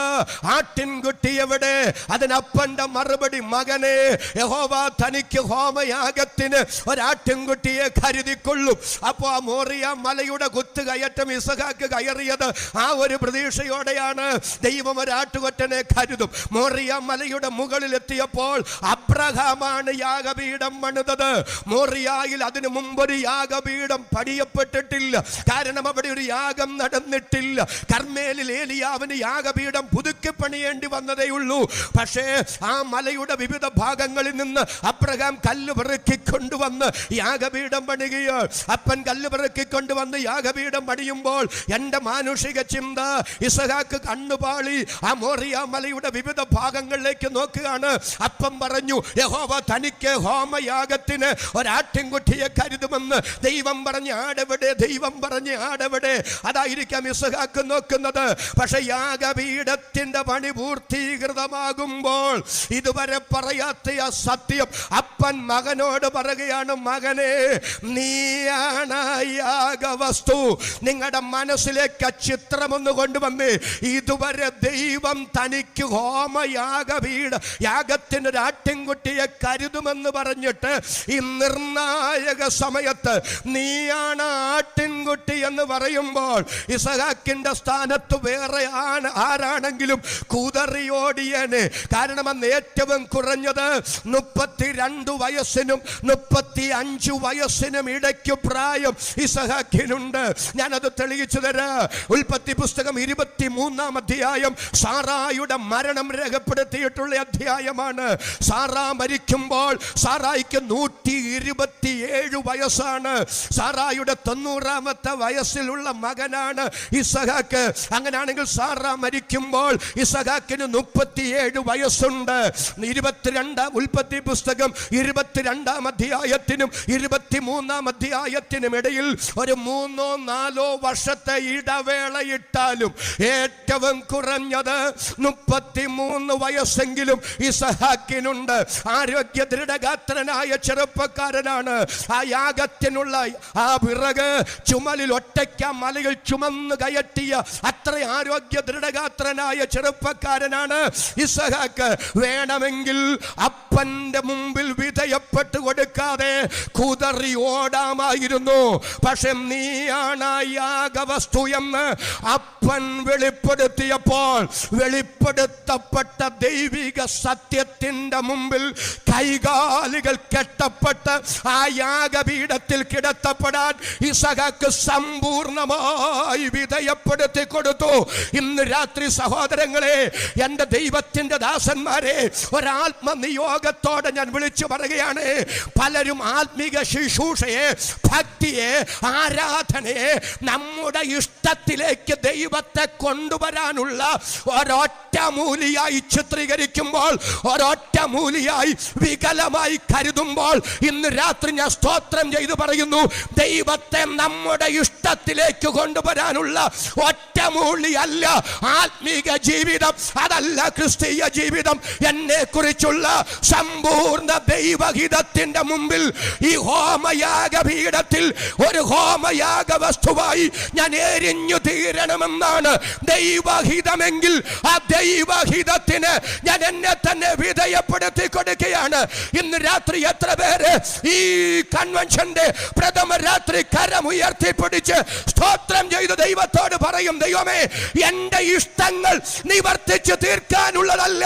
ആട്ടിൻകുട്ടി എവിടെ? അതിനപ്പന്റെ മറുപടി, മകനെ, യഹോവ തനിക്ക് ഹോമയാഗത്തിന് ഒരാട്ടിൻകുട്ടിയെ കരുതി കൊള്ളും. അപ്പോ ആ മോറിയ മലയുടെ കുത്തുകയറ്റം ഇസഹാക്ക് കയറിയത് ആ ഒരു പ്രതീക്ഷയോടെയാണ്. ദൈവം ഒരാട്ടുകൊറ്റനെ കരുതും. മോറിയ മലയുടെ മുകളിലെത്തിയപ്പോൾ അബ്രഹാമാണ് യാഗപീഠം പണിതത്. മോറിയായിൽ അതിനു മുമ്പൊരു യാഗപീഠം പണിയപ്പെട്ടിട്ടില്ല. കാരണം അവിടെ ഒരു യാഗം നടന്നിട്ടില്ല. കർമ്മേലിൽ ഏലിയാവിന് യാഗപീഠം പുതുക്കി പണിയേണ്ടി വന്നതേ ഉള്ളൂ. പക്ഷേ ആ മലയുടെ വിവിധ ഭാഗങ്ങളിൽ നിന്ന് അബ്രഹാം കല്ല് പെറുക്കിക്കൊണ്ടുവന്ന് യാഗപീഠം പണിയുകയാണ്. അപ്പൻ കല്ല് പെറുക്കിക്കൊണ്ടുവന്ന് യാഗപീഠം പണിയുമ്പോൾ എൻ്റെ മാനുഷിക ചിന്ത, ഇസഹാക്ക് കണ്ണുപാളി ആ മോറിയ മലയുടെ വിവിധ ഭാഗങ്ങളിലേക്ക് നോക്കുകയാണ്. അപ്പം പറഞ്ഞു, യഹോവ തനിക്ക് ഹോമയാഗത്തിന് ഒരാട്ടിൻകുട്ടിയെ കരുതുമെന്ന്. ദൈവം പറഞ്ഞ് ആടെവിടെ, ദൈവം പറഞ്ഞ് ആടെവിടെ? അതായിരിക്കാം ഇസഹാക്ക് നോക്കുന്നത്. പക്ഷെ യാഗപീഠത്തിന്റെ പണി പൂർത്തീകൃതമാകുമ്പോൾ ഇതുവരെ പറയാത്ത ആ സത്യം അപ്പൻ മകനോട് പറയുകയാണ്, മകനെ, നീയാണ് യാഗവസ്തു. നിങ്ങളുടെ മനസ്സിലേക്ക് ചിത്രമൊന്ന് കൊണ്ടുവന്ന്, ഇതുവരെ ദൈവം തനിക്ക് യാഗത്തിനൊരു ആട്ടിൻകുട്ടിയെ കരുതുമെന്ന് പറഞ്ഞിട്ട് ഈ നിർണായക സമയത്ത് നീയാണ് ആട്ടിൻകുട്ടി എന്ന് പറയുമ്പോൾ ഇസഹാക്കിന്റെ സ്ഥാനത്ത് വേറെ ആരാണെങ്കിലും കുതറിയോടിയേനെ. കാരണം അന്ന് ഏറ്റവും കുറഞ്ഞത് 32 വയസ്സിനും 35 വയസ്സിനും ഇടയിൽ ഇടയ്ക്ക് പ്രായം ഇസഹാക്കിനുണ്ട്. ഞാനത് തെളിയിച്ചു തരാം. ഉൽപ്പത്തി പുസ്തകം 23-ാം അധ്യായം സാറായുടെ മരണം രേഖപ്പെടുത്തിയിട്ടുള്ള അധ്യായമാണ്. സാറാ മരിക്കുമ്പോൾ സാറായിക്ക് 127 വയസ്സാണ്. സാറായുടെ 90-ാമത്തെ വയസ്സിലുള്ള മകനാണ് ഇസഹാക്ക്. അങ്ങനെയാണെങ്കിൽ സാറാ മരിക്കുമ്പോൾ ഇസഹാക്കിന് 37 വയസ്സുണ്ട്. 22 ഉൽപ്പത്തി പുസ്തകം 22-ാം അധ്യായത്തിനും 23-ാം അധ്യായത്തിനും ഇടയിൽ ഒരു 3-4 വർഷത്തെ ഇടവേളയിട്ടാലും ഏറ്റവും കുറഞ്ഞത് 33 വയസ്സെങ്കിലും ഇസഹാക്കിനുണ്ട്. ആരോഗ്യ ദൃഢഗാത്രനായ ചെറുപ്പക്കാരനാണ്. ആ യാഗത്തിനുള്ള ആ വിറക് ചുമലിൽ ഒറ്റയ്ക്ക മലയിൽ ചുമന്ന് കയറ്റിയ അത്ര ആരോഗ്യ ദൃഢഗാത്രനായ ചെറുപ്പക്കാരനാണ് ഇസഹാക്ക്. വേണമെങ്കിൽ അപ്പന്റെ മുമ്പിൽ വിധേയപ്പെട്ടു കൊടുക്കാതെ കുതറി ഓടാമായിരുന്നു. പക്ഷെ നീയാണ് യാഗവസ്തു എന്ന് അപ്പൻ വെളിപ്പെടുത്തിയപ്പോൾ വെളിപ്പെടുത്തപ്പെട്ട ദൈവിക സത്യത്തിന്റെ മുമ്പിൽ കൈകാലുകൾ കെട്ടപ്പെട്ട് ആ യാഗപീഠത്തിൽ കിടത്തപ്പെടാൻ ഇസഹാക്ക് സമ്പൂർണമായി വിധേയപ്പെടുത്തി കൊടുത്തു. ഇന്ന് രാത്രി സഹോദരങ്ങളെ, എൻ്റെ ദൈവത്തിന്റെ ദാസന്മാരെ, ഒരാത്മനിയോഗത്തോടെ ഞാൻ വിളിച്ചു പറയുകയാണ്. പലരും ആത്മീക ശുശ്രൂഷയെ, ഭക്തിയെ, ആരാധനയെ നമ്മുടെ ഇഷ്ടത്തിലേക്ക് ദൈവത്തെ കൊണ്ടുവരാനുള്ള ഒരൊറ്റ മൂലിയായി ചിത്രീകരിക്കുമ്പോൾ, ഒരൊറ്റ മൂലിയായി വികലമായി കരുതുമ്പോൾ, ഇന്ന് രാത്രി ഞാൻ സ്തോത്രം ചെയ്തു പറയുന്നു, ദൈവത്തെ നമ്മുടെ ഇഷ്ടത്തിലേക്ക് കൊണ്ടുവരാനുള്ള ഒറ്റമൂലിയല്ല ആത്മീക ജീവിതം, അതല്ല ക്രിസ്തീയ ജീവിതം. എന്നെ കുറിച്ചുള്ള സമ്പൂർണ്ണ ദൈവഹിതത്തിന്റെ മുമ്പിൽ ഈ ഹോമയാഗപീഠത്തിൽ ഒരു ഹോമയാഗ വസ്തുവായി ഞാൻ എരിഞ്ഞു തീരണമെന്നാണ് ദൈവഹിതമെങ്കിൽ ആ ദൈവഹിതത്തിന് ഞാൻ എന്നെ തന്നെ വിധേയപ്പെടുത്തി കൊടുക്കുകയാണ്. ഇന്ന് രാത്രി എത്ര പേര് ഈ കൺവെൻഷന്റെ പ്രഥമ രാത്രി കരമുയർത്തിപ്പിടിച്ച് സ്തോത്രം ചെയ്ത് ദൈവത്തോട് പറയും, ദൈവമേ, എന്റെ ഇഷ്ടങ്ങൾ നിവർത്തിച്ചു തീർക്കാനുള്ളതല്ല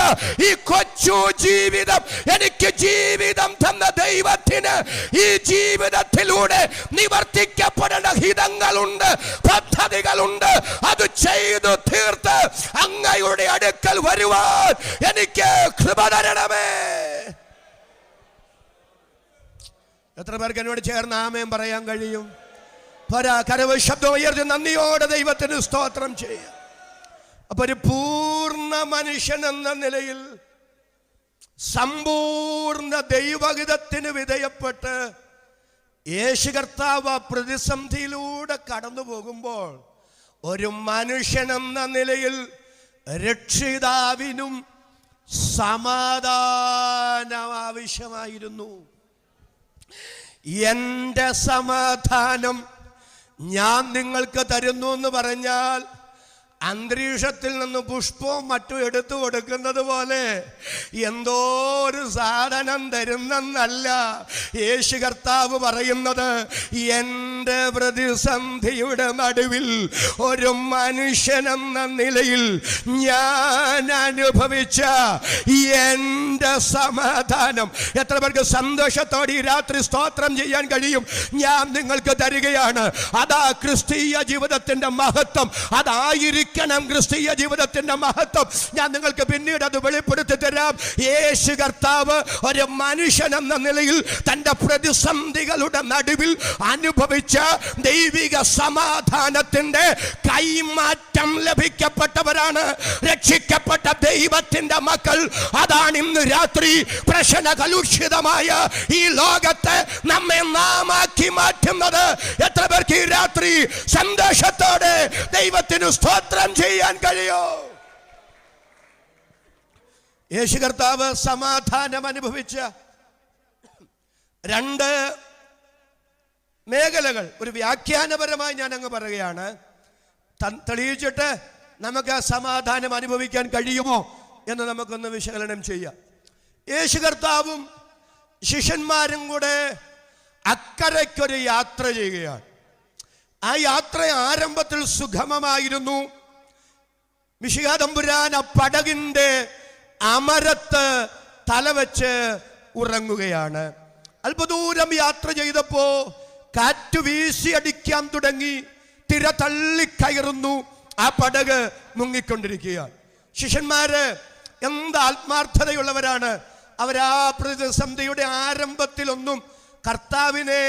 ഈ കൊച്ചു ജീവിതം, എനിക്ക് ജീവിതം തന്ന ദൈവത്തിന് ഈ ജീവിതത്തിലൂടെ നിവർത്തിക്കപ്പെടേണ്ട ഹിതങ്ങളുണ്ട്, പദ്ധതികളുണ്ട്. അത് ചെയ്തു തീർത്ത് അങ്ങയുടെ അടുക്കൽ വരുവാൻ എനിക്ക് കൃപ തരണമേ. എത്ര പേർക്ക് എന്നോട് ചേർന്ന് ആമേൻ പറയാൻ കഴിയും? കരവ് ശബ്ദം ഉയർത്തി നന്ദിയോടെ ദൈവത്തിന് സ്തോത്രം ചെയ്യാം. അപ്പൊ ഒരു പൂർണ്ണ മനുഷ്യൻ എന്ന നിലയിൽ സമ്പൂർണ്ണ ദൈവഹിതത്തിന് വിധേയപ്പെട്ട് യേശു കർത്താവ് പ്രതിസന്ധിയിലൂടെ കടന്നു പോകുമ്പോൾ ഒരു മനുഷ്യൻ എന്ന നിലയിൽ രക്ഷിതാവിനും സമാധാനം ആവശ്യമായിരുന്നു. എൻ്റെ സമാധാനം ഞാൻ നിങ്ങൾക്ക് തരുന്നു എന്ന് പറഞ്ഞാൽ അന്തരീക്ഷത്തിൽ നിന്ന് പുഷ്പവും മറ്റും എടുത്തു കൊടുക്കുന്നത് പോലെ എന്തോ ഒരു സാധനം തരുന്നെന്നല്ല യേശു കർത്താവ് പറയുന്നത്. എൻ്റെ പ്രതിസന്ധിയുടെ നടുവിൽ ഒരു മനുഷ്യനെന്ന നിലയിൽ ഞാൻ അനുഭവിച്ച എൻ്റെ സമാധാനം എത്ര പേർക്ക് സന്തോഷത്തോടെ ഈ രാത്രി സ്തോത്രം ചെയ്യാൻ കഴിയും? ഞാൻ നിങ്ങൾക്ക് തരികയാണ്. അതാ ക്രിസ്തീയ ജീവിതത്തിന്റെ മഹത്വം, അതായിരിക്കും ക്രിസ്തീയ ജീവിതത്തിന്റെ മഹത്വം. ഞാൻ നിങ്ങൾക്ക് പിന്നീട് അത് വെളിപ്പെടുത്തി തരാം. യേശു കർത്താവ് ഒരു മനുഷ്യൻ എന്ന നിലയിൽ തന്റെ പ്രതിസന്ധികളുടെ നടുവിൽ അനുഭവിച്ച ദൈവിക സമാധാനത്തിന്റെ കൈമാറ്റം ലഭിക്കപ്പെട്ടവരാണ് രക്ഷിക്കപ്പെട്ട ദൈവത്തിന്റെ മക്കൾ. അതാണ് ഇന്ന് രാത്രി പ്രശ്ന കലുഷിതമായ ഈ ലോകത്തെ നമ്മെ നാമാക്കി മാറ്റുന്നത്. എത്ര പേർക്ക് ഈ രാത്രി സന്തോഷത്തോടെ ദൈവത്തിന് സ്തോത്രം ചെയ്യാൻ കഴിയോ? യേശു കർത്താവ് സമാധാനം അനുഭവിച്ച രണ്ട് മേഖലകൾ ഒരു വ്യാഖ്യാനപരമായി ഞാൻ അങ്ങ് പറയുകയാണ്. തെളിയിച്ചിട്ട് നമുക്ക് സമാധാനം അനുഭവിക്കാൻ കഴിയുമോ എന്ന് നമുക്കൊന്ന് വിശകലനം ചെയ്യാം. യേശു കർത്താവും ശിഷ്യന്മാരും കൂടെ അക്കരയ്ക്കൊരു യാത്ര ചെയ്യുകയാണ്. ആ യാത്ര ആരംഭത്തിൽ സുഗമമായിരുന്നു. മിശിഹാ തമ്പുരാൻ ആ പടകിന്റെ അമരത്ത് തലവെച്ച് ഉറങ്ങുകയാണ്. അല്പദൂരം യാത്ര ചെയ്തപ്പോ കാറ്റ് വീശി അടിക്കാൻ തുടങ്ങി, തിര തള്ളിക്കയറുന്നു, ആ പടക് മുങ്ങിക്കൊണ്ടിരിക്കുകയാണ്. ശിഷ്യന്മാര് എന്ത് ആത്മാർത്ഥതയുള്ളവരാണ്! അവരാ പ്രതിസന്ധിയുടെ ആരംഭത്തിലൊന്നും കർത്താവിനെ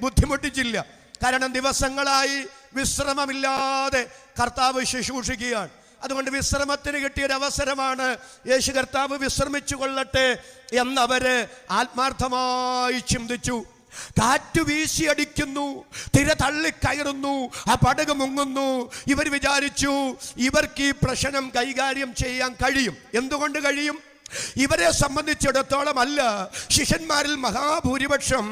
ബുദ്ധിമുട്ടിച്ചില്ല. കാരണം ദിവസങ്ങളായി വിശ്രമമില്ലാതെ കർത്താവ് ശുശ്രൂഷിക്കുകയാണ്. അതുകൊണ്ട് വിശ്രമത്തിന് കിട്ടിയൊരവസരമാണ്. യേശു കർത്താവ് വിശ്രമിച്ചു കൊള്ളട്ടെ എന്നവര് ആത്മാർത്ഥമായി ചിന്തിച്ചു. കാറ്റ് വീശി അടിക്കുന്നു, തിര തള്ളിക്കയറുന്നു, ആ പടക് മുങ്ങുന്നു. ഇവർ വിചാരിച്ചു ഇവർക്ക് ഈ പ്രശ്നം കൈകാര്യം ചെയ്യാൻ കഴിയും. എന്തുകൊണ്ട് കഴിയും? ഇവരെ സംബന്ധിച്ചിടത്തോളം അല്ല, ശിഷ്യന്മാരിൽ മഹാഭൂരിപക്ഷം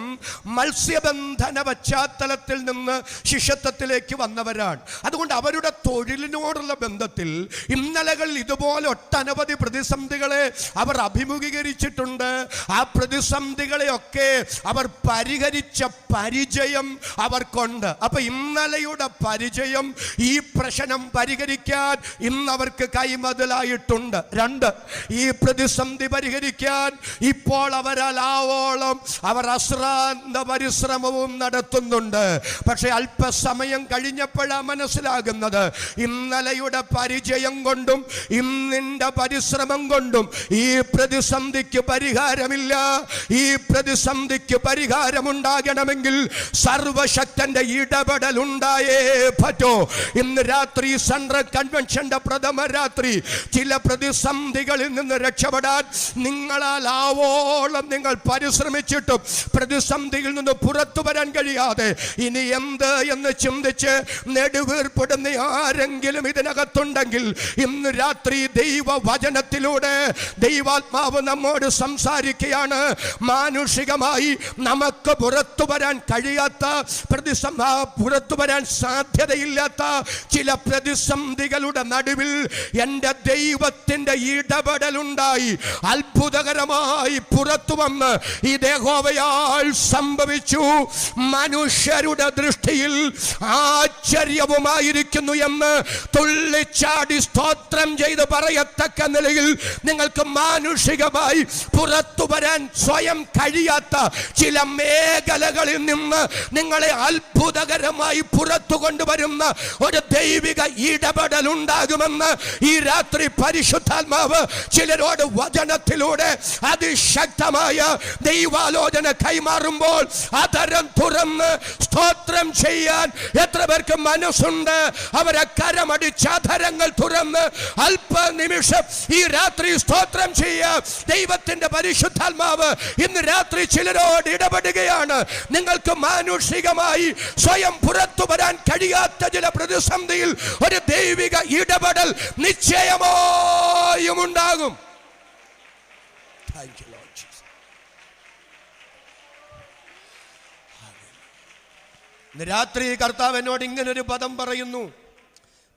മത്സ്യബന്ധന പശ്ചാത്തലത്തിൽ നിന്ന് ശിഷ്യത്വത്തിലേക്ക് വന്നവരാണ്. അതുകൊണ്ട് അവരുടെ തൊഴിലിനോടുള്ള ബന്ധത്തിൽ ഇന്നലകളിൽ ഇതുപോലെ ഒട്ടനവധി പ്രതിസന്ധികളെ അവർ അഭിമുഖീകരിച്ചിട്ടുണ്ട്. ആ പ്രതിസന്ധികളെയൊക്കെ അവർ പരിഹരിച്ച പരിചയം അവർക്കുണ്ട്. അപ്പൊ ഇന്നലെയുടെ പരിചയം ഈ പ്രശ്നം പരിഹരിക്കാൻ ഇന്നവർക്ക് കൈമതിലായിട്ടുണ്ട്. 2, ഈ പ്രതിസന്ധി പരിഹരിക്കാൻ ഇപ്പോൾ അവരാലാവോളം അവർ അശ്രാന്ത പരിശ്രമവും നടത്തുന്നുണ്ട്. പക്ഷെ അല്പസമയം കഴിഞ്ഞപ്പോഴാണ് മനസ്സിലാകുന്നത്, ഇന്നലെയുടെ പരിചയം കൊണ്ടും ഇന്നിന്റെ പരിശ്രമം കൊണ്ടും ഈ പ്രതിസന്ധിക്ക് പരിഹാരമില്ല. ഈ പ്രതിസന്ധിക്ക് പരിഹാരമുണ്ടാകണമെങ്കിൽ സർവശക്തന്റെ ഇടപെടൽ ഉണ്ടായേ പറ്റൂ. ഇന്ന് രാത്രി സെൻട്രൽ കൺവെൻഷന്റെ പ്രഥമ രാത്രി ചില പ്രതിസന്ധികളിൽ നിന്ന് രക്ഷപ്പെടാൻ നിങ്ങളാൽ ആവോളം നിങ്ങൾ പരിശ്രമിച്ചിട്ടും പ്രതിസന്ധിയിൽ നിന്ന് പുറത്തു വരാൻ കഴിയാതെ ഇനി എന്ത് എന്ന് ചിന്തിച്ച് നെടുവീർപ്പെടുന്ന ആരെങ്കിലും ഇതിനകത്തുണ്ടെങ്കിൽ ഇന്ന് രാത്രി ദൈവവചനത്തിലൂടെ ദൈവാത്മാവ് നമ്മോട് സംസാരിക്കുകയാണ്. മാനുഷികമായി നമുക്ക് പുറത്തു വരാൻ കഴിയാത്ത പുറത്തു വരാൻ സാധ്യതയില്ലാത്ത ചില പ്രതിസന്ധികളുടെ നടുവിൽ എൻ്റെ ദൈവത്തിൻ്റെ ഇടപെടലുണ്ടായി അത്ഭുതകരമായി പുറത്തു വന്ന് ഈ യഹോവയാൽ സംഭവിച്ചു. മനുഷ്യരുടെ ദൃഷ്ടിയിൽ ആശ്ചര്യവുമായിരിക്കുന്നു എന്ന് തുള്ളിച്ചാടി സ്തോത്രം ചെയ്ത് പറയത്തക്ക നിലയിൽ നിങ്ങൾക്ക് മാനുഷികമായി പുറത്തു വരാൻ സ്വയം കഴിയാത്ത ചില മേഖലകളിൽ നിന്ന് നിങ്ങളെ അത്ഭുതകരമായി പുറത്തു കൊണ്ടുവരുന്ന ഒരു ദൈവിക ഇടപെടൽ ഉണ്ടാകുമെന്ന് ഈ രാത്രി പരിശുദ്ധാത്മാവ് ചിലരോട് വചനത്തിലൂടെ അതിശക്തമായ ദൈവാലോചന കൈമാറുമ്പോൾ അതരം തുറന്ന് സ്തോത്രം ചെയ്യാൻ എത്ര പേർക്ക് മനസ്സുണ്ട്? അവരെ കരമടിച്ച് അധരങ്ങൾ തുറന്ന് അല്പനിമിഷം ഈ രാത്രി സ്തോത്രം ചെയ്യാം. ദൈവത്തിന്റെ പരിശുദ്ധാത്മാവ് ഇന്ന് രാത്രി ചിലരോട് ഇടപെടുകയാണ്. നിങ്ങൾക്ക് മാനുഷികമായി സ്വയം പുറത്തു വരാൻ കഴിയാത്ത ചില പ്രതിസന്ധിയിൽ ഒരു ദൈവിക ഇടപെടൽ നിശ്ചയമായും ഉണ്ടാകും. Thank you, Lord Jesus. ഇന്ന് രാത്രി കർത്താവ് എന്നോട് ഇങ്ങനൊരു പദം പറയുന്നു.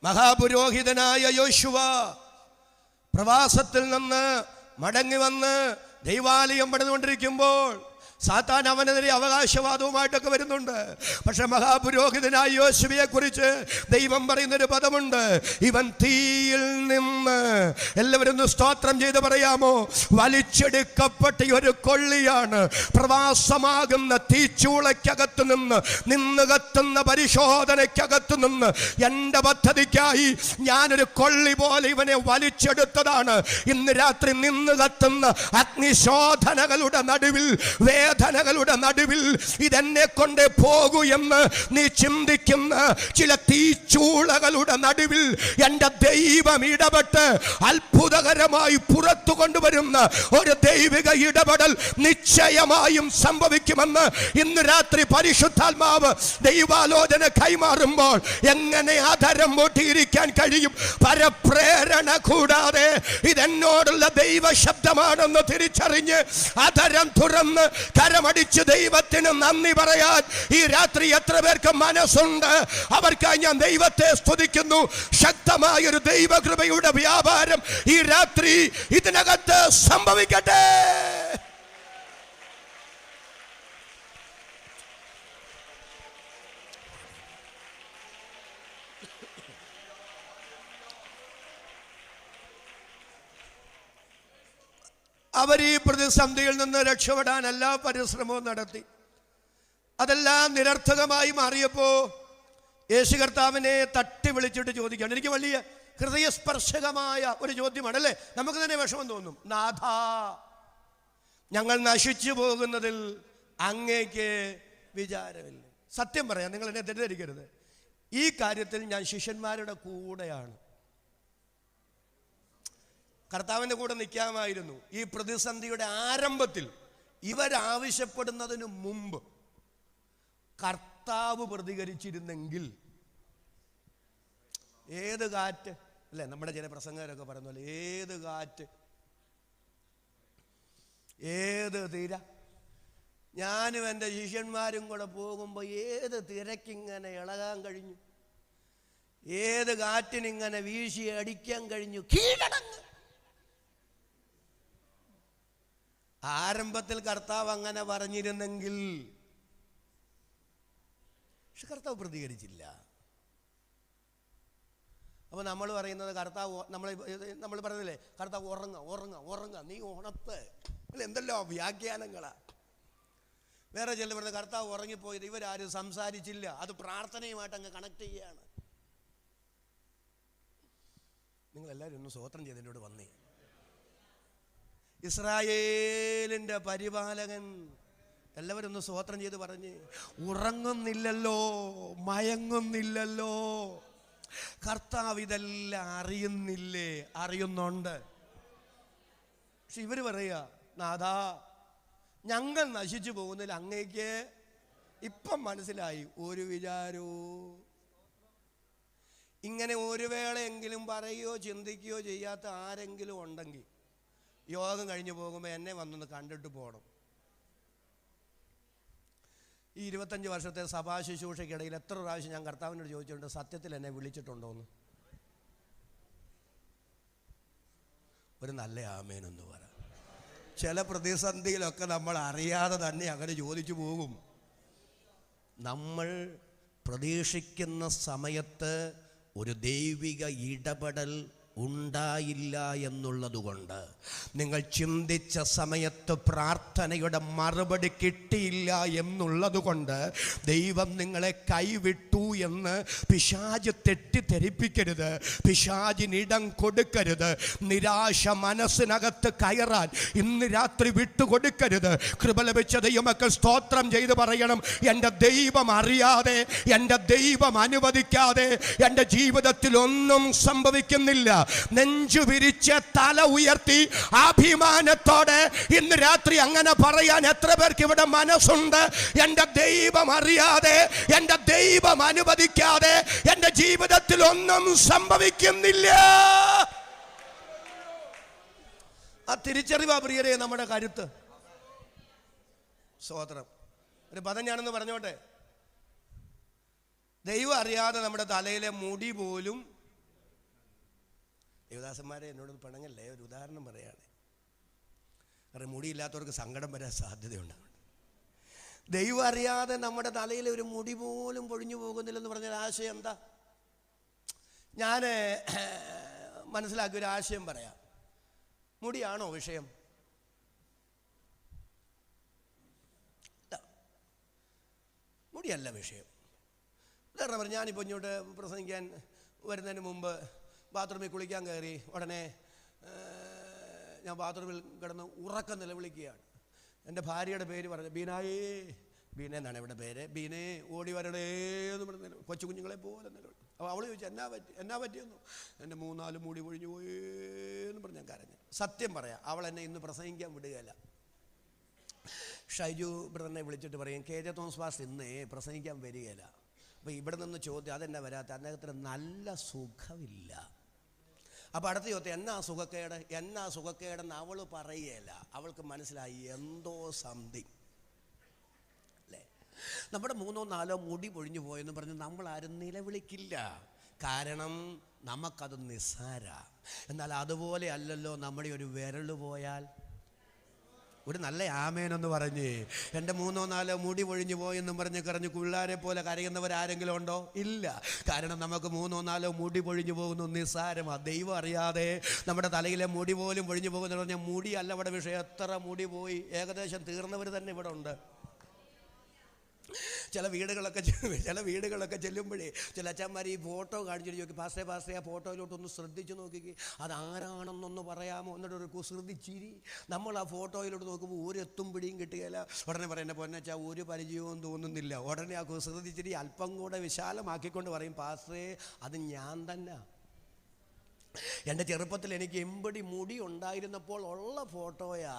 മഹാപുരോഹിതനായ യോശുവ പ്രവാസത്തിൽ നിന്ന് മടങ്ങി വന്ന് ദൈവാലയം പണിതുകൊണ്ടിരിക്കുമ്പോൾ സാത്താൻ അവനെതിരെ അവകാശവാദവുമായിട്ടൊക്കെ വരുന്നുണ്ട്. പക്ഷെ മഹാപുരോഹിതനായ യോശുവയെ കുറിച്ച് ദൈവം പറയുന്നൊരു പദമുണ്ട്. ഇവൻ തീയിൽ നിന്ന്, എല്ലാവരും ഒന്ന് സ്തോത്രം ചെയ്ത് പറയാമോ, വലിച്ചെടുക്കപ്പെട്ട ഒരു കൊള്ളിയാണ്. പ്രവാസമാകുന്ന തീച്ചൂളയ്ക്കകത്തു നിന്ന് കത്തുന്ന പരിശോധനയ്ക്കകത്തു നിന്ന് എൻ്റെ പദ്ധതിക്കായി ഞാനൊരു കൊള്ളി പോലെ ഇവനെ വലിച്ചെടുത്തതാണ്. ഇന്ന് രാത്രി നിന്ന് കത്തുന്ന അഗ്നിശോധനകളുടെ നടുവിൽ, വേദനകളുടെ നടുവിൽ ഇതെന്നെ കൊണ്ട് പോകൂ എന്ന് നീ ചിന്തിക്കുന്ന ചില തീച്ചൂളകളുടെ നടുവിൽ എൻ്റെ ദൈവം ഇടപെട്ട് അത്ഭുതകരമായി പുറത്തു കൊണ്ടുവരുന്ന ഒരു ദൈവിക ഇടപെടൽ നിശ്ചയമായും സംഭവിക്കുമെന്ന് ഇന്ന് രാത്രി പരിശുദ്ധാത്മാവ് ദൈവാലോചന കൈമാറുമ്പോൾ എങ്ങനെ ആധാരം മൂട്ടിയിരിക്കാൻ കഴിയും? പരപ്രേരണ കൂടാതെ ഇതെന്നോടുള്ള ദൈവ ശബ്ദമാണെന്ന് തിരിച്ചറിഞ്ഞ് ആധാരം തുറന്ന് കരമടിച്ച് ദൈവത്തിന് നന്ദി പറയാൻ ഈ രാത്രി എത്ര പേർക്ക് മനസ്സുണ്ട്? അവർക്കായി ഞാൻ ദൈവത്തെ സ്തുതിക്കുന്നു. ശക്തമായൊരു ദൈവകൃപയുടെ വ്യാപാരം ഈ രാത്രി ഇതിനകത്ത് സംഭവിക്കട്ടെ. അവർ ഈ പ്രതിസന്ധിയിൽ നിന്ന് രക്ഷപ്പെടാൻ എല്ലാ പരിശ്രമവും നടത്തി. അതെല്ലാം നിരർത്ഥകമായി മാറിയപ്പോൾ യേശു കർത്താവിനെ തട്ടി വിളിച്ചിട്ട് ചോദിക്കുകയാണ്. എനിക്ക് വലിയ ഹൃദയസ്പർശകമായ ഒരു ചോദ്യമാണ്, അല്ലേ? നമുക്ക് തന്നെ വിഷമം തോന്നും. നാഥാ, ഞങ്ങൾ നശിച്ചു പോകുന്നതിൽ അങ്ങേക്ക് വിചാരമില്ല. സത്യം പറയാം, നിങ്ങൾ എന്നെ തെറ്റിദ്ധരിക്കരുത്. ഈ കാര്യത്തിൽ ഞാൻ ശിഷ്യന്മാരുടെ കൂടെയാണ്. കർത്താവിൻ്റെ കൂടെ നിൽക്കാമായിരുന്നു. ഈ പ്രതിസന്ധിയുടെ ആരംഭത്തിൽ ഇവരാവശ്യപ്പെടുന്നതിന് മുമ്പ് കർത്താവ് പ്രതികരിച്ചിരുന്നെങ്കിൽ ഏത് കാറ്റ്, അല്ലേ? നമ്മുടെ ചില പ്രസംഗകരൊക്കെ പറയുന്ന പോലെ ഏത് കാറ്റ്, ഏത് തിര. ഞാനും എൻ്റെ ശിഷ്യന്മാരും കൂടെ പോകുമ്പോൾ ഏത് തിരക്കിങ്ങനെ ഇളകാൻ കഴിഞ്ഞു, ഏത് കാറ്റിനിങ്ങനെ വീശി അടിക്കാൻ കഴിഞ്ഞു, കീഴടങ്ങ്. ആരംഭത്തിൽ കർത്താവ് അങ്ങനെ പറഞ്ഞിരുന്നെങ്കിൽ, പക്ഷെ കർത്താവ് പ്രതികരിച്ചില്ല. അപ്പോൾ നമ്മൾ പറയുന്നത് കർത്താവ്, നമ്മൾ പറയുന്നില്ലേ, കർത്താവ് ഉറങ്ങ ഉറങ്ങ ഉറങ്ങ, നീ ഉണത്ത്, അല്ല എന്തെല്ലോ വ്യാഖ്യാനങ്ങളാ. വേറെ ചില പറഞ്ഞ കർത്താവ് ഉറങ്ങിപ്പോയത് ഇവരാരും സംസാരിച്ചില്ല, അത് പ്രാർത്ഥനയുമായിട്ട് അങ്ങ് കണക്ട് ചെയ്യുകയാണ്. നിങ്ങളെല്ലാവരും ഒന്ന് സ്തോത്രം ചെയ്ത് എന്നോട് വന്നേ. ഇസ്രായേലിൻ്റെ പരിപാലകൻ, എല്ലാവരും ഒന്ന് സ്തോത്രം ചെയ്ത് പറഞ്ഞ്, ഉറങ്ങുന്നില്ലല്ലോ, മയങ്ങുന്നില്ലല്ലോ. കർത്താവ് ഇതെല്ലാം അറിയുന്നില്ലേ? അറിയുന്നുണ്ട്. പക്ഷെ ഇവർ പറയുക, നാഥാ, ഞങ്ങൾ നശിച്ചു പോകുന്നതിൽ അങ്ങേക്ക് ഇപ്പം മനസ്സിലായി ഒരു വിചാരവും. ഇങ്ങനെ ഒരു വേളയെങ്കിലും പറയുകയോ ചിന്തിക്കുകയോ ചെയ്യാത്ത ആരെങ്കിലും ഉണ്ടെങ്കിൽ യോഗം കഴിഞ്ഞ് പോകുമ്പോൾ എന്നെ വന്നൊന്ന് കണ്ടിട്ട് പോകണം. ഈ 25 വർഷത്തെ സഭാ ശുശ്രൂഷയ്ക്കിടയിൽ എത്ര പ്രാവശ്യം ഞാൻ കർത്താവിനോട് ചോദിച്ചിട്ടുണ്ട്, സത്യത്തിൽ എന്നെ വിളിച്ചിട്ടുണ്ടോന്ന്? ഒരു നല്ല ആമേനെന്ന് പറ. ചില പ്രതിസന്ധിയിലൊക്കെ നമ്മൾ അറിയാതെ തന്നെ അങ്ങനെ ചോദിച്ചു പോകും. നമ്മൾ പ്രതീക്ഷിക്കുന്ന സമയത്ത് ഒരു ദൈവിക ഇടപെടൽ ഉണ്ടായില്ല എന്നുള്ളതുകൊണ്ട്, നിങ്ങൾ ചിന്തിച്ച സമയത്ത് പ്രാർത്ഥനയുടെ മറുപടി കിട്ടിയില്ല എന്നുള്ളതുകൊണ്ട് ദൈവം നിങ്ങളെ കൈവിട്ടു എന്ന് പിശാച് തെറ്റിദ്ധരിപ്പിക്കരുത്. പിശാചിനിടം കൊടുക്കരുത്. നിരാശ മനസ്സിനകത്ത് കയറാൻ ഇന്ന് രാത്രി വിട്ടുകൊടുക്കരുത്. കൃപ ലഭിച്ച ദൈവമക്കൾ സ്തോത്രം ചെയ്ത് പറയണം, എൻ്റെ ദൈവം അറിയാതെ, എൻ്റെ ദൈവം അനുവദിക്കാതെ എൻ്റെ ജീവിതത്തിൽ ഒന്നും സംഭവിക്കുന്നില്ല. നെഞ്ചു വിരിച്ച് തല ഉയർത്തി അഭിമാനത്തോടെ ഇന്ന് രാത്രി അങ്ങനെ പറയാൻ എത്ര പേർക്ക് ഇവിടെ മനസ്സുണ്ട്? എൻ്റെ ദൈവം അറിയാതെ, എൻ്റെ ദൈവം അനുവദിക്കാതെ എൻ്റെ ജീവിതത്തിൽ ഒന്നും സംഭവിക്കുന്നില്ല. ആ തിരിച്ചറിവാ പ്രിയരെ നമ്മുടെ കരുത്ത്. സ്തോത്രം. ഒരു പദം ഞാനെന്ന് പറഞ്ഞോട്ടെ, ദൈവം അറിയാതെ നമ്മുടെ തലയിലെ മുടി പോലും, ദേവദാസന്മാരെ എന്നോട് പിണങ്ങല്ലേ, ഒരു ഉദാഹരണം പറയുകയാണ്. കാരണം മുടിയില്ലാത്തവർക്ക് സങ്കടം വരാൻ സാധ്യതയുണ്ടാകും. ദൈവം അറിയാതെ നമ്മുടെ തലയിലെ ഒരു മുടി പോലും പൊഴിഞ്ഞു പോകുന്നില്ലെന്ന് പറഞ്ഞ ആശയം എന്താ? ഞാൻ മനസ്സിലാക്കിയ ഒരു ആശയം പറയാം. മുടിയാണോ വിഷയം? മുടിയല്ല വിഷയം. ഉദാഹരണം പറഞ്ഞു, ഞാനിപ്പോൾ ഇങ്ങോട്ട് പ്രസംഗിക്കാൻ വരുന്നതിന് മുമ്പ് ബാത്റൂമിൽ കുളിക്കാൻ കയറി ഉടനെ ഞാൻ ബാത്റൂമിൽ കിടന്ന് ഉറക്കം നിലവിളിക്കുകയാണ്. എൻ്റെ ഭാര്യയുടെ പേര് പറഞ്ഞു, ബീനായേ, ബീന എന്നാണ് ഇവിടെ പേര്, ബീനെ ഓടി വരണേന്ന് പറഞ്ഞ കൊച്ചു കുഞ്ഞുങ്ങളെ പോലെ നിലവിളി. അപ്പോൾ അവൾ ചോദിച്ചു, എന്നാ പറ്റിയെന്നു? എൻ്റെ 3-4 മുടി പൊഴിഞ്ഞു പോയെന്ന് പറഞ്ഞ് ഞാൻ കരഞ്ഞു. സത്യം പറയാം, അവൾ എന്നെ ഇന്ന് പ്രസംഗിക്കാൻ വിടുകയില്ല. ഷൈജു ബ്രദറിനെ വിളിച്ചിട്ട് പറയും, KJ തോമസ് പാസ്റ്റർ ഇന്നേ പ്രസംഗിക്കാൻ വരികയില്ല. അപ്പോൾ ഇവിടെ നിന്ന് ചോദ്യം, അതെന്നാ വരാത്ത? അദ്ദേഹത്തിന് നല്ല സുഖമില്ല. അപ്പോൾ അടുത്ത ചോദ്യം, എന്നാ സുഖക്കേടെന്ന് അവൾ പറയുകയില്ല. അവൾക്ക് മനസ്സിലായി എന്തോ സംതിങ്, അല്ലേ? നമ്മുടെ 3-4 മുടി പൊഴിഞ്ഞു പോയെന്ന് പറഞ്ഞ് നമ്മളാരും നിലവിളിക്കില്ല. കാരണം നമുക്കത് നിസ്സാര. എന്നാൽ അതുപോലെ അല്ലല്ലോ നമ്മുടെ ഒരു വിരൽ പോയാൽ. ഒരു നല്ല ആമേനെന്ന് പറഞ്ഞ്, എൻ്റെ 3-4 മുടി പൊഴിഞ്ഞു പോയെന്നും പറഞ്ഞ് കരഞ്ഞ് പിള്ളേരെ പോലെ കരയുന്നവരാരെങ്കിലും ഉണ്ടോ? ഇല്ല. കാരണം നമുക്ക് 3-4 മുടി പൊഴിഞ്ഞു പോകുന്നു, നിസ്സാരമാണ്. ദൈവം അറിയാതെ നമ്മുടെ തലയിലെ മുടി പോലും പൊഴിഞ്ഞു പോകുന്നു പറഞ്ഞാൽ മുടി അല്ല ഇവിടെ വിഷയം. എത്ര മുടി പോയി, ഏകദേശം തീർന്നവർ തന്നെ ഇവിടെ ഉണ്ട്. ചില വീടുകളൊക്കെ ചെല്ലുമ്പോഴേ ചില അച്ഛന്മാർ ഈ ഫോട്ടോ കാണിച്ചിട്ട് ചോദിക്കും, പാസ്റ്റേ ആ ഫോട്ടോയിലോട്ടൊന്ന് ശ്രദ്ധിച്ച് നോക്കിക്കേ, അതാരാണെന്നൊന്ന് പറയാമോ? എന്നിട്ട് ഒരു കുസൃതിച്ചിരി. നമ്മൾ ആ ഫോട്ടോയിലോട്ട് നോക്കുമ്പോൾ ഒരു എത്തും പിടിയും കിട്ടുകയില്ല. ഉടനെ പറയുന്ന പൊന്നച്ചാ ഒരു പരിചയവും തോന്നുന്നില്ല. ഉടനെ ആ കുസൃതിച്ചിരി അല്പം കൂടെ വിശാലമാക്കിക്കൊണ്ട് പറയും, പാസ്റ്റേ അത് ഞാൻ തന്നെ. എൻ്റെ ചെറുപ്പത്തിൽ എനിക്ക് എമ്പടി മുടി ഉണ്ടായിരുന്നപ്പോൾ ഉള്ള ഫോട്ടോയാ.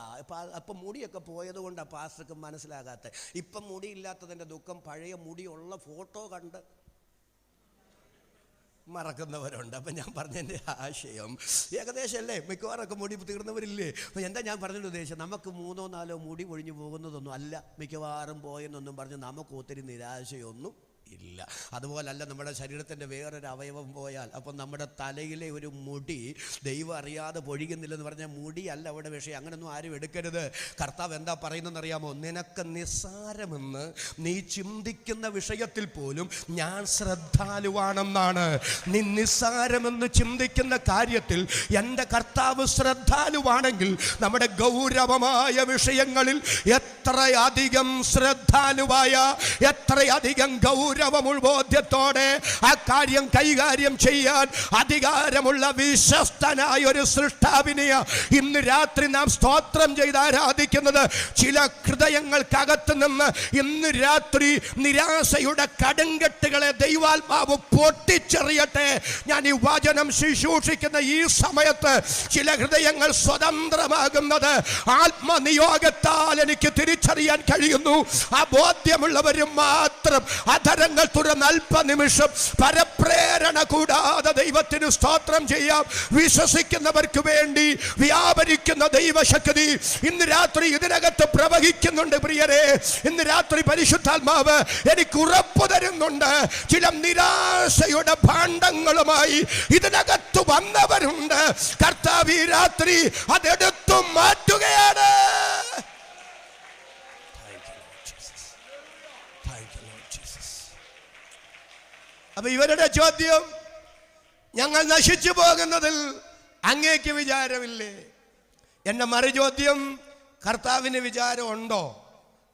അപ്പം മുടിയൊക്കെ പോയത് കൊണ്ടാണ് പാസ്റ്റർക്ക് മനസ്സിലാകാത്ത. ഇപ്പം മുടിയില്ലാത്തതിൻ്റെ ദുഃഖം പഴയ മുടിയുള്ള ഫോട്ടോ കണ്ട് മറക്കുന്നവരുണ്ട്. അപ്പം ഞാൻ പറഞ്ഞതിൻ്റെ ആശയം ഏകദേശം അല്ലേ, മിക്കവാറൊക്കെ മുടി തീർന്നവരില്ലേ? അപ്പം എന്താ ഞാൻ പറഞ്ഞതിൻ്റെ ഉദ്ദേശം, നമുക്ക് 3-4 മുടി ഒഴിഞ്ഞു പോകുന്നതൊന്നും അല്ല മിക്കവാറും പോയെന്നൊന്നും പറഞ്ഞ് നമുക്ക് ഒത്തിരി നിരാശയൊന്നും ഇല്ല. അതുപോലല്ല നമ്മുടെ ശരീരത്തിൻ്റെ വേറൊരു അവയവം പോയാൽ, അപ്പം നമ്മുടെ തലയിലെ ഒരു മുടി ദൈവം അറിയാതെ പൊഴിയുന്നില്ലെന്ന് പറഞ്ഞാൽ മുടിയല്ല അവിടെ വിഷയം. അങ്ങനൊന്നും ആരും എടുക്കരുത്. കർത്താവ് എന്താ പറയുന്നതെന്നറിയാമോ? നിനക്ക് നിസ്സാരമെന്ന് നീ ചിന്തിക്കുന്ന വിഷയത്തിൽ പോലും ഞാൻ ശ്രദ്ധാലുവാണെന്നാണ്. നീ നിസ്സാരമെന്ന് ചിന്തിക്കുന്ന കാര്യത്തിൽ എൻ്റെ കർത്താവ് ശ്രദ്ധാലുവാണെങ്കിൽ നമ്മുടെ ഗൗരവമായ വിഷയങ്ങളിൽ എത്രയധികം ശ്രദ്ധാലുവായ, എത്രയധികം ബോധ്യത്തോടെ ആ കാര്യം കൈകാര്യം ചെയ്യാൻ അധികാരമുള്ള വിശ്വസ്തനായ ഒരു സൃഷ്ടാവിനെ ഇന്ന് രാത്രി നാം സ്തോത്രം ചെയ്ത് ആരാധിക്കുന്നത്. ചില ഹൃദയങ്ങൾക്കകത്ത് നിന്ന് ഇന്ന് രാത്രി നിരാശയുടെ കടുങ്കെട്ടുകളെ ദൈവാത്മാവ് പൊട്ടിച്ചെറിയട്ടെ. ഞാൻ ഈ വചനം ശുശ്രൂഷിക്കുന്ന ഈ സമയത്ത് ചില ഹൃദയങ്ങൾ സ്വതന്ത്രമാകുന്നത് ആത്മനിയോഗത്താൽ എനിക്ക് തിരിച്ചറിയാൻ കഴിയുന്നു. ആ ബോധ്യമുള്ളവരും മാത്രം അധരങ്ങൾ തുറന്ന് അല്പനിമിഷം പരപ്രേരണ കൂടാതെ ദൈവത്തിന് സ്തോത്രം ചെയ്യാം. വിശ്വസിക്കുന്നവർക്ക് വേണ്ടി വ്യാപരിക്കുന്ന ദൈവശക്തി ഇന്ന് രാത്രി ഇതിനകത്ത് പ്രവഹിക്കുന്നുണ്ട്. പ്രിയരെ, ഇന്ന് രാത്രി പരിശുദ്ധാത്മാവ് എനിക്ക് ഉറപ്പു തരുന്നുണ്ട്, ചില നിരാശയുടെ ഭാണ്ഡങ്ങളുമായി ഇതിനകത്ത് വന്നവരുണ്ട്. കർത്താവ് ഈ രാത്രി അതെടുത്തു മാറ്റുകയാണ്. അപ്പൊ ഇവരുടെ ചോദ്യം, ഞങ്ങൾ നശിച്ചു പോകുന്നതിൽ അങ്ങേക്ക് വിചാരമില്ലേ? എന്റെ മറുചോദ്യം, കർത്താവിന് വിചാരമുണ്ടോ?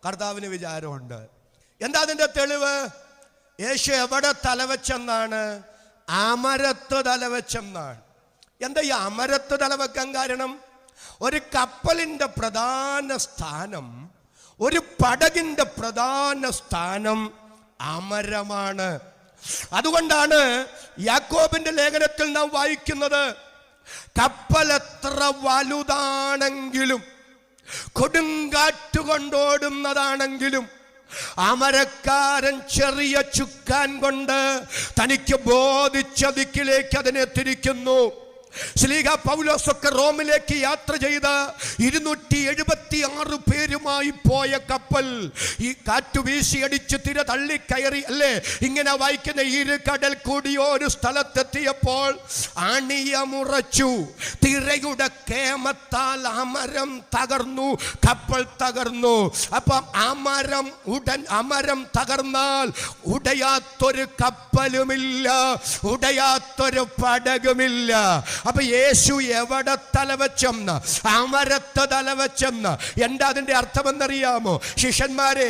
കർത്താവിന് വിചാരമുണ്ട്. എന്താ അതിന്റെ തെളിവ്? യേശു എവിടെ തലവെച്ചെന്നാണ്? അമരത്ത് തലവെച്ചെന്നാണ്. എന്താ ഈ അമരത്ത് തലവെക്കാൻ കാരണം? ഒരു കപ്പലിന്റെ പ്രധാന സ്ഥാനം, ഒരു പടകിന്റെ പ്രധാന സ്ഥാനം അമരമാണ്. അതുകൊണ്ടാണ് യാക്കോബിന്റെ ലേഖനത്തിൽ നാം വായിക്കുന്നത്, കപ്പൽ എത്ര വലുതാണെങ്കിലും കൊടുങ്കാറ്റ് കൊണ്ടോടുന്നതാണെങ്കിലും അമരക്കാരൻ ചെറിയ ചുക്കാൻ കൊണ്ട് തനിക്ക് ബോധിച്ച ദിക്കിലേക്ക് അതിനെ തിരിക്കുന്നു. ശ്ലീഹ പൗലോസൊക്കെ റോമിലേക്ക് യാത്ര ചെയ്ത 276 പേരുമായി പോയ കപ്പൽ ഈ കാറ്റു വീശിയടിച്ച് തിര തള്ളിക്കയറി അല്ലേ ഇങ്ങനെ വായിക്കുന്ന ഇരുകടൽ കൂടിയോ ഒരു സ്ഥലത്തെത്തിയപ്പോൾ അണിയമുറച്ചു. തിരയുടെ കേമത്താൽ അമരം തകർന്നു, കപ്പൽ തകർന്നു. അപ്പം അമരം തകർന്നാൽ ഉടയാത്തൊരു കപ്പലുമില്ല, ഉടയാത്തൊരു പടകുമില്ല. അപ്പൊ യേശു എവിടെ തലവെച്ചെന്ന്? അമരത്ത് തലവെച്ചെന്ന്. എന്താ അതിന്റെ അർത്ഥമെന്നറിയാമോ? ശിഷ്യന്മാരെ,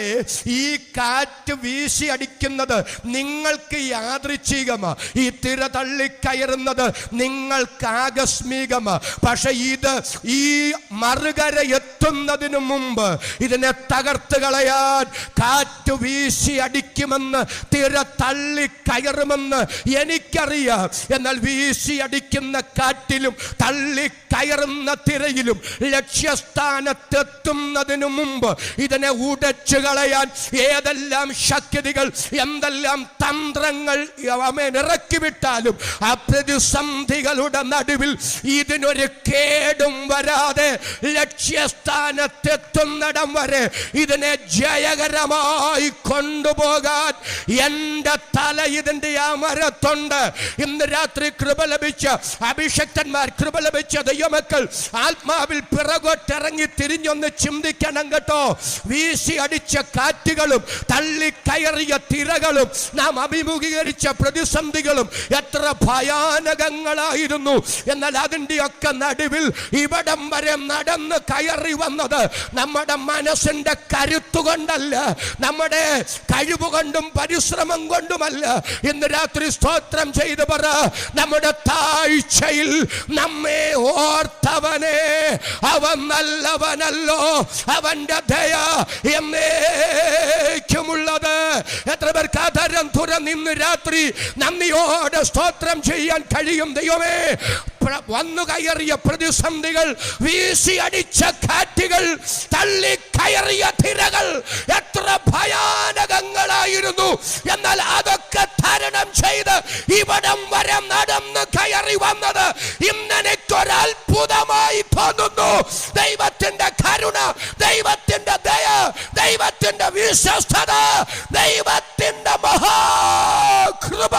ഈ കാറ്റ് വീശി അടിക്കുന്നത് നിങ്ങൾക്ക് യാദൃച്ഛികമാ, ഈ തിര തള്ളിക്കയറുന്നത് നിങ്ങൾക്ക് ആകസ്മികമാ. പക്ഷെ ഇത് ഈ മറുകര എത്തുന്നതിനു മുമ്പ് ഇതിനെ തകർത്ത് കളയാൻ കാറ്റ് വീശി അടിക്കുമെന്ന്, തിര തള്ളിക്കയറുമെന്ന് എനിക്കറിയാം. എന്നാൽ വീശി അടിക്കുന്ന കാറ്റിലും തള്ളിക്കയറുന്ന തിരയിലും ലക്ഷ്യസ്ഥാനത്തെത്തുന്നതിനു മുമ്പ് ഇതിനെ ഉടച്ചു കളയാൻ ഏതെല്ലാം ശക്തികൾ, എന്തെല്ലാം തന്ത്രങ്ങൾ ഇറക്കി വിട്ടാലും ആ പ്രതിസന്ധികളുടെ നടുവിൽ ഇതിനൊരു കേടും വരാതെ ലക്ഷ്യസ്ഥാനത്തെത്തുന്നിടം വരെ ഇതിനെ ജയകരമായി കൊണ്ടുപോകാൻ എൻ്റെ തല ഇതിൻ്റെ അമരത്തുണ്ട്. ഇന്ന് രാത്രി കൃപ ലഭിച്ച അഭിഷക്തന്മാർ, കൃപ ലഭിച്ച ദൈവമക്കൾ ആത്മാവിൽ പിറകോട്ടിറങ്ങി തിരിഞ്ഞൊന്ന് ചിന്തിക്കണം കേട്ടോ. വീശി അടിച്ച കാറ്റുകളും തള്ളിക്കയറിയ തിരകളും നാം അഭിമുഖീകരിച്ച പ്രതിസന്ധികളും എത്ര ഭയാനകങ്ങളായിരുന്നു. എന്നാൽ അതിൻ്റെയൊക്കെ നടുവിൽ ഇവിടം വരെ നടന്ന് കയറി വന്നത് നമ്മുടെ മനസ്സിന്റെ കരുത്തുകൊണ്ടല്ല, നമ്മുടെ കഴിവുകൊണ്ടും പരിശ്രമം കൊണ്ടുമല്ല. ഇന്ന് രാത്രി സ്തോത്രം ചെയ്തു പറ, നമ്മുടെ താഴ്ചയിൽ നമ്മെ ഓർത്തവനെ അവൻ നല്ലവനല്ലോ, അവന്റെ ദയ എന്നേക്കുമുള്ളത്. എത്ര പേർക്ക് ആധാരം തുറന്നിന്ന് രാത്രി നന്ദിയോടെ സ്തോത്രം ചെയ്യാൻ കഴിയും? ദൈവമേ, വന്നു കയറിയ പ്രതിസന്ധികൾ, വീശി അടിച്ച കാറ്റുകൾ, തള്ളിക്കയറിയ തിരകൾ എത്ര ഭയാനകങ്ങളായിരുന്നു. എന്നാൽ അതൊക്കെ തരണം ചെയ്ത് ഇവിടം വരെ നടന്ന് കയറി വന്നത് ഇന്നെനിക്കൊരത്ഭുതമായി തോന്നുന്നു. ദൈവത്തിന്റെ കരുണ, ദൈവത്തിന്റെ ദയ, ദൈവത്തിന്റെ വിശ്വസ്തത, ദൈവത്തിന്റെ മഹാകൃപ.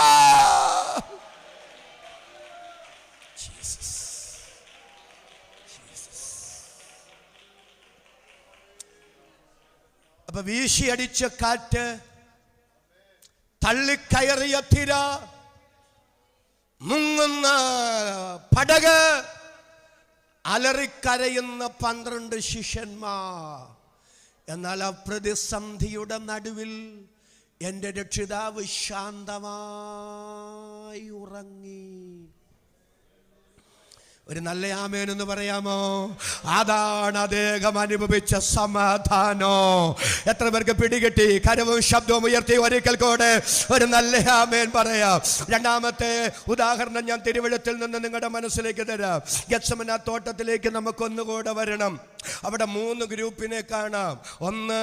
അപ്പൊ വീശിയടിച്ച കാറ്റ്, തള്ളിക്കയറിയ തിര, മുങ്ങുന്ന പടക്, അലറിക്കരയുന്ന 12 ശിഷ്യന്മാർ. എന്നാൽ ആ പ്രതിസന്ധിയുടെ നടുവിൽ എൻ്റെ രക്ഷിതാവ് ശാന്തമായി ഉറങ്ങി. ഒരു നല്ല ആമേൻ എന്ന് പറയാമോ? അതാണ് അദ്ദേഹം അനുഭവിച്ച സമാധാനം. എത്ര പേർക്ക് പിടികിട്ടി? കരവും ശബ്ദവും ഉയർത്തി ഒരിക്കൽ കൂടെ ഒരു നല്ല ആമേൻ പറയാം. രണ്ടാമത്തെ ഉദാഹരണം ഞാൻ തിരുവഴുത്തിൽ നിന്ന് നിങ്ങളുടെ മനസ്സിലേക്ക് തരാം. ഗെത്സമന തോട്ടത്തിലേക്ക് നമുക്കൊന്നുകൂടെ വരണം. അവിടെ 3 ഗ്രൂപ്പിനെ കാണാം. ഒന്ന്,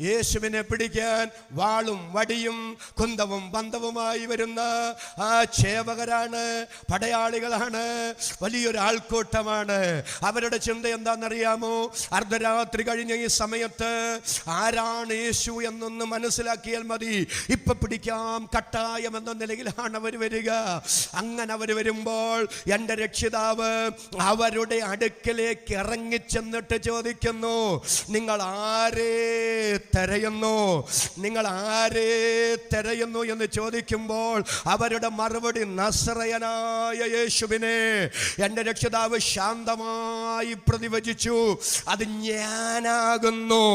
യേശുവിനെ പിടിക്കാൻ വാളും വടിയും കുന്തവും ബന്ധവുമായി വരുന്ന ആ ചേവകരാണ്, പടയാളികളാണ്, വലിയൊരു ആൾക്കൂട്ടമാണ്. അവരുടെ ചിന്ത എന്താണെന്നറിയാമോ? അർദ്ധരാത്രി കഴിഞ്ഞ ഈ സമയത്ത് ആരാണ് യേശു എന്നൊന്ന് മനസ്സിലാക്കിയാൽ മതി, ഇപ്പൊ പിടിക്കാം കട്ടായം എന്ന നിലയിലാണ് അവർ വരിക. അങ്ങനെ അവർ വരുമ്പോൾ എൻ്റെ രക്ഷിതാവ് അവരുടെ അടുക്കലേക്ക് ഇറങ്ങിച്ചെന്നിട്ട് ചോദിക്കുന്നു, നിങ്ങൾ ആരെ തെരയുന്നു? നിങ്ങൾ ആരെ തെരയുന്നു എന്ന് ചോദിക്കുമ്പോൾ അവരുടെ മറുപടി, നസറയനായ യേശുവിനെ. എൻ്റെ രക്ഷിതാവ് ശാന്തമായി പ്രതിവചിച്ചു, അത് ഞാനാകുന്നു,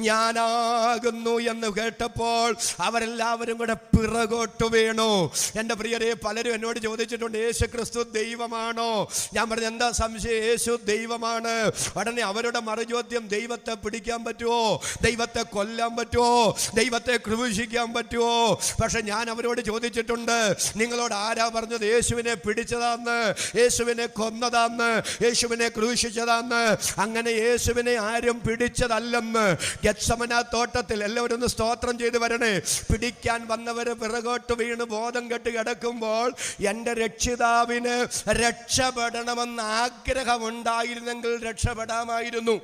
ഞാനാകുന്നു എന്ന് കേട്ടപ്പോൾ അവരെല്ലാവരും കൂടെ പിറകോട്ട് വീണു. എൻ്റെ പ്രിയരെ, പലരും എന്നോട് ചോദിച്ചിട്ടുണ്ട്, യേശു ക്രിസ്തു ദൈവമാണോ? ഞാൻ പറഞ്ഞു, എന്താ സംശയം? യേശു ദൈവമാണ്. ഉടനെ അവരുടെ മറുചോദ്യം, ദൈവത്തെ പിടിക്കാൻ പറ്റുമോ? ദൈവത്തെ കൊല്ലാൻ പറ്റുമോ? ദൈവത്തെ ക്രൂശിക്കാൻ പറ്റുമോ? പക്ഷെ ഞാൻ അവരോട് ചോദിച്ചിട്ടുണ്ട്, നിങ്ങളോട് ആരാ പറഞ്ഞത് യേശുവിനെ പിടിച്ചതാന്ന്, യേശുവിനെ കൊന്നതാന്ന്, യേശുവിനെ ക്രൂശിച്ചതാന്ന്? അങ്ങനെ യേശുവിനെ ആരും പിടിച്ചതല്ലെന്ന്. ഗെത്സമന തോട്ടത്തിൽ എല്ലാവരും ഒന്ന് സ്തോത്രം ചെയ്ത് വരണേ. പിടിക്കാൻ വന്നവര് പിറകോട്ട് വീണ് ബോധം കെട്ട് കിടക്കുമ്പോൾ എൻ്റെ രക്ഷിതാവിന് രക്ഷപ്പെടണമെന്ന് ആഗ്രഹമുണ്ടായിരുന്നെങ്കിൽ രക്ഷപ്പെടാമായിരുന്നു.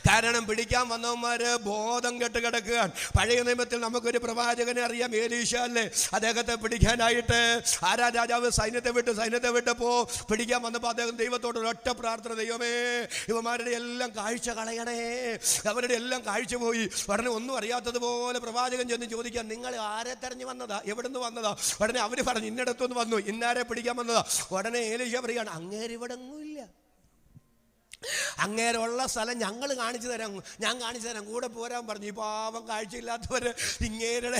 കാരണം പിടിക്കാൻ വന്നവന്മാര് ബോധം കെട്ട് കിടക്കുകയാണ്. പഴയ നിയമത്തിൽ നമുക്കൊരു പ്രവാചകനെ അറിയാം, ഏലീശ അല്ലേ? അദ്ദേഹത്തെ പിടിക്കാനായിട്ട് ആരാ രാജാവ് സൈന്യത്തെ വിട്ടപ്പോ പിടിക്കാൻ വന്നപ്പോൾ അദ്ദേഹം ദൈവത്തോട് ഒരൊറ്റ പ്രാർത്ഥന, ദൈവമേ ഇവന്മാരുടെ എല്ലാം കാഴ്ച കളയണേ, അവരുടെ എല്ലാം കാഴ്ച പോയി. ഉടനെ ഒന്നും അറിയാത്തതുപോലെ പ്രവാചകൻ ചെന്ന് ചോദിക്കാൻ, നിങ്ങൾ ആരെ തെരഞ്ഞു വന്നതാ, എവിടുന്ന് വന്നതാ? ഉടനെ അവര് പറഞ്ഞു, ഇന്നിടത്തുനിന്ന് വന്നു, ഇന്നാരെ പിടിക്കാൻ വന്നതാ. ഉടനെ ഏലീശ പറയാണ്, അങ്ങേരിവിടെങ്ങുമില്ല, അങ്ങേരുള്ള സ്ഥലം ഞങ്ങൾ കാണിച്ചു തരാം, ഞാൻ കാണിച്ചു തരാം, കൂടെ പോരാൻ പറഞ്ഞു. ഈ പാവം കാഴ്ചയില്ലാത്തവർ ഇങ്ങേരുടെ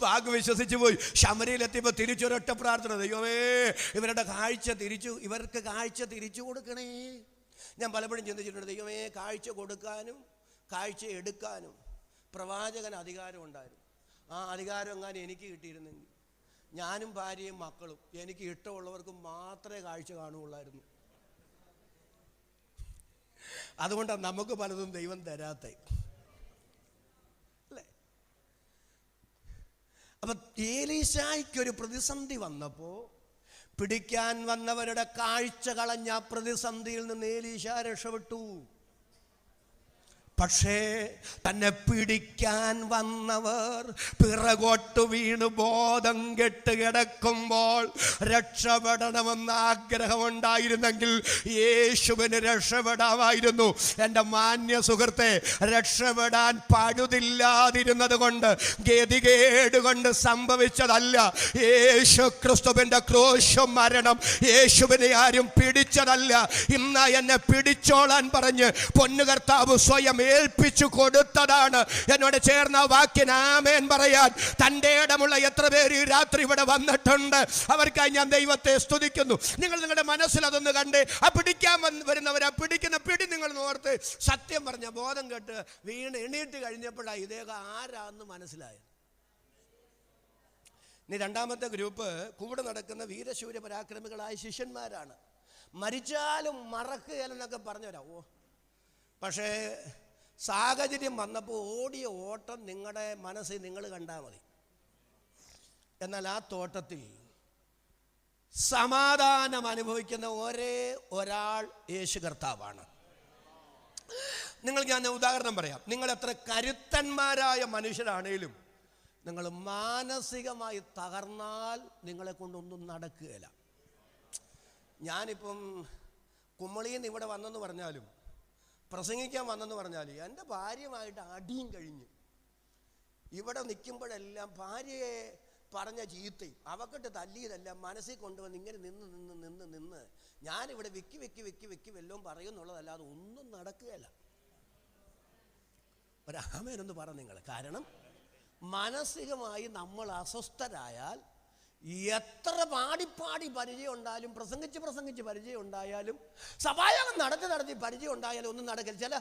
വാക്ക് വിശ്വസിച്ച് പോയി. ശമരിയിലെത്തിയപ്പോൾ തിരിച്ചൊരൊറ്റ പ്രാർത്ഥന, ദൈവമേ ഇവരുടെ കാഴ്ച ഇവർക്ക് കാഴ്ച തിരിച്ചു കൊടുക്കണേ. ഞാൻ പലപ്പോഴും ചിന്തിച്ചിട്ടുണ്ട്, ദൈവമേ കാഴ്ച കൊടുക്കാനും കാഴ്ച എടുക്കാനും പ്രവാചകന് അധികാരം ഉണ്ടായിരുന്നു. ആ അധികാരം എങ്ങാനും എനിക്ക് കിട്ടിയിരുന്നെങ്കിൽ ഞാനും ഭാര്യയും മക്കളും എനിക്ക് ഇഷ്ടമുള്ളവർക്ക് മാത്രമേ കാഴ്ച കാണുകയുള്ളായിരുന്നു. അതുകൊണ്ടാണ് നമുക്ക് പലതും ദൈവം തരാത്ത അല്ലേ? അപ്പൊ ഏലീശായ്ക്കൊരു പ്രതിസന്ധി വന്നപ്പോ പിടിക്കാൻ വന്നവരുടെ കാഴ്ച കളഞ്ഞ പ്രതിസന്ധിയിൽ നിന്ന് ഏലീശ രക്ഷപ്പെട്ടു. പക്ഷേ തന്നെ പിടിക്കാൻ വന്നവർ പിറകോട്ട് വീണ് ബോധം കെട്ട് കിടക്കുമ്പോൾ രക്ഷപ്പെടണമെന്ന് ആഗ്രഹമുണ്ടായിരുന്നെങ്കിൽ യേശുവിന് രക്ഷപ്പെടാമായിരുന്നു. എൻ്റെ മാന്യ സുഹൃത്തെ, രക്ഷപ്പെടാൻ പഴുതില്ലാതിരുന്നത് കൊണ്ട്, ഗതികേട് കൊണ്ട് സംഭവിച്ചതല്ല. യേശു ക്രിസ്തുവിൻ്റെ ക്രൂശ് മരണം യേശുവിനെ ആരും പിടിച്ചതല്ല. ഇന്ന് എന്നെ പിടിച്ചോളാൻ പറഞ്ഞ് പൊന്നുകർത്താവ് സ്വയം ഏൽപ്പിച്ചു കൊടുത്തതാണ്. എന്നോട് ചേർന്ന വാക്കിന് ആമേൻ പറയാൻ തൻ്റെ ഇടമുള്ള എത്ര പേര് ഈ രാത്രി ഇവിടെ വന്നിട്ടുണ്ട്. അവർക്കായി ഞാൻ ദൈവത്തെ സ്തുതിക്കുന്നു. നിങ്ങൾ നിങ്ങളുടെ മനസ്സിൽ അതൊന്ന് കണ്ട്, ആ പിടിക്കാൻ വരുന്നവരാ പിടിക്കുന്ന പിടി നിങ്ങൾ ഓർത്ത്. സത്യം പറഞ്ഞ ബോധം കെട്ട് വീണ് എണീറ്റ് കഴിഞ്ഞപ്പോഴാണ് ഇദ്ദേഹം ആരാന്ന് മനസ്സിലായത്. ഇനി രണ്ടാമത്തെ ഗ്രൂപ്പ് കൂടെ നടക്കുന്ന വീരശൂര പരാക്രമികളായ ശിഷ്യന്മാരാണ്. മരിച്ചാലും മറക്കുകയെന്നൊക്കെ പറഞ്ഞവരാ. പക്ഷേ സാഹചര്യം വന്നപ്പോൾ ഓടിയ ഓട്ടം നിങ്ങളുടെ മനസ്സിൽ നിങ്ങൾ കണ്ടാൽ മതി. എന്നാൽ ആ തോട്ടത്തിൽ സമാധാനം അനുഭവിക്കുന്ന ഒരേ ഒരാൾ യേശു കർത്താവാണ്. ഞാൻ ഉദാഹരണം പറയാം. നിങ്ങൾ എത്ര കരുത്തന്മാരായ മനുഷ്യരാണേലും നിങ്ങൾ മാനസികമായി തകർന്നാൽ നിങ്ങളെ കൊണ്ടൊന്നും നടക്കുകയില്ല. ഞാനിപ്പം കുമളിയിൽ നിന്ന് ഇവിടെ വന്നെന്ന് പറഞ്ഞാലും പ്രസംഗിക്കാൻ വന്നെന്ന് പറഞ്ഞാൽ എൻ്റെ ഭാര്യയുമായിട്ട് അടിയും കഴിഞ്ഞ് ഇവിടെ നിൽക്കുമ്പോഴെല്ലാം ഭാര്യയെ പറഞ്ഞ ചീത്തയും അവക്കിട്ട് തല്ലിയതെല്ലാം മനസ്സിൽ കൊണ്ടുവന്ന് ഇങ്ങനെ നിന്ന് ഞാനിവിടെ വെക്കി വല്ലതും പറയുന്നുള്ളതല്ലാതെ ഒന്നും നടക്കുകയില്ല. ഒരാമേനൊന്ന് പറ നിങ്ങൾ. കാരണം മാനസികമായി നമ്മൾ അസ്വസ്ഥരായാൽ എത്ര പാടി പരിചയം ഉണ്ടായാലും, പ്രസംഗിച്ച് പരിചയം ഉണ്ടായാലും, സഭായോഗം നടത്തി പരിചയം ഉണ്ടായാലും ഒന്നും നടക്കില്ല. ചില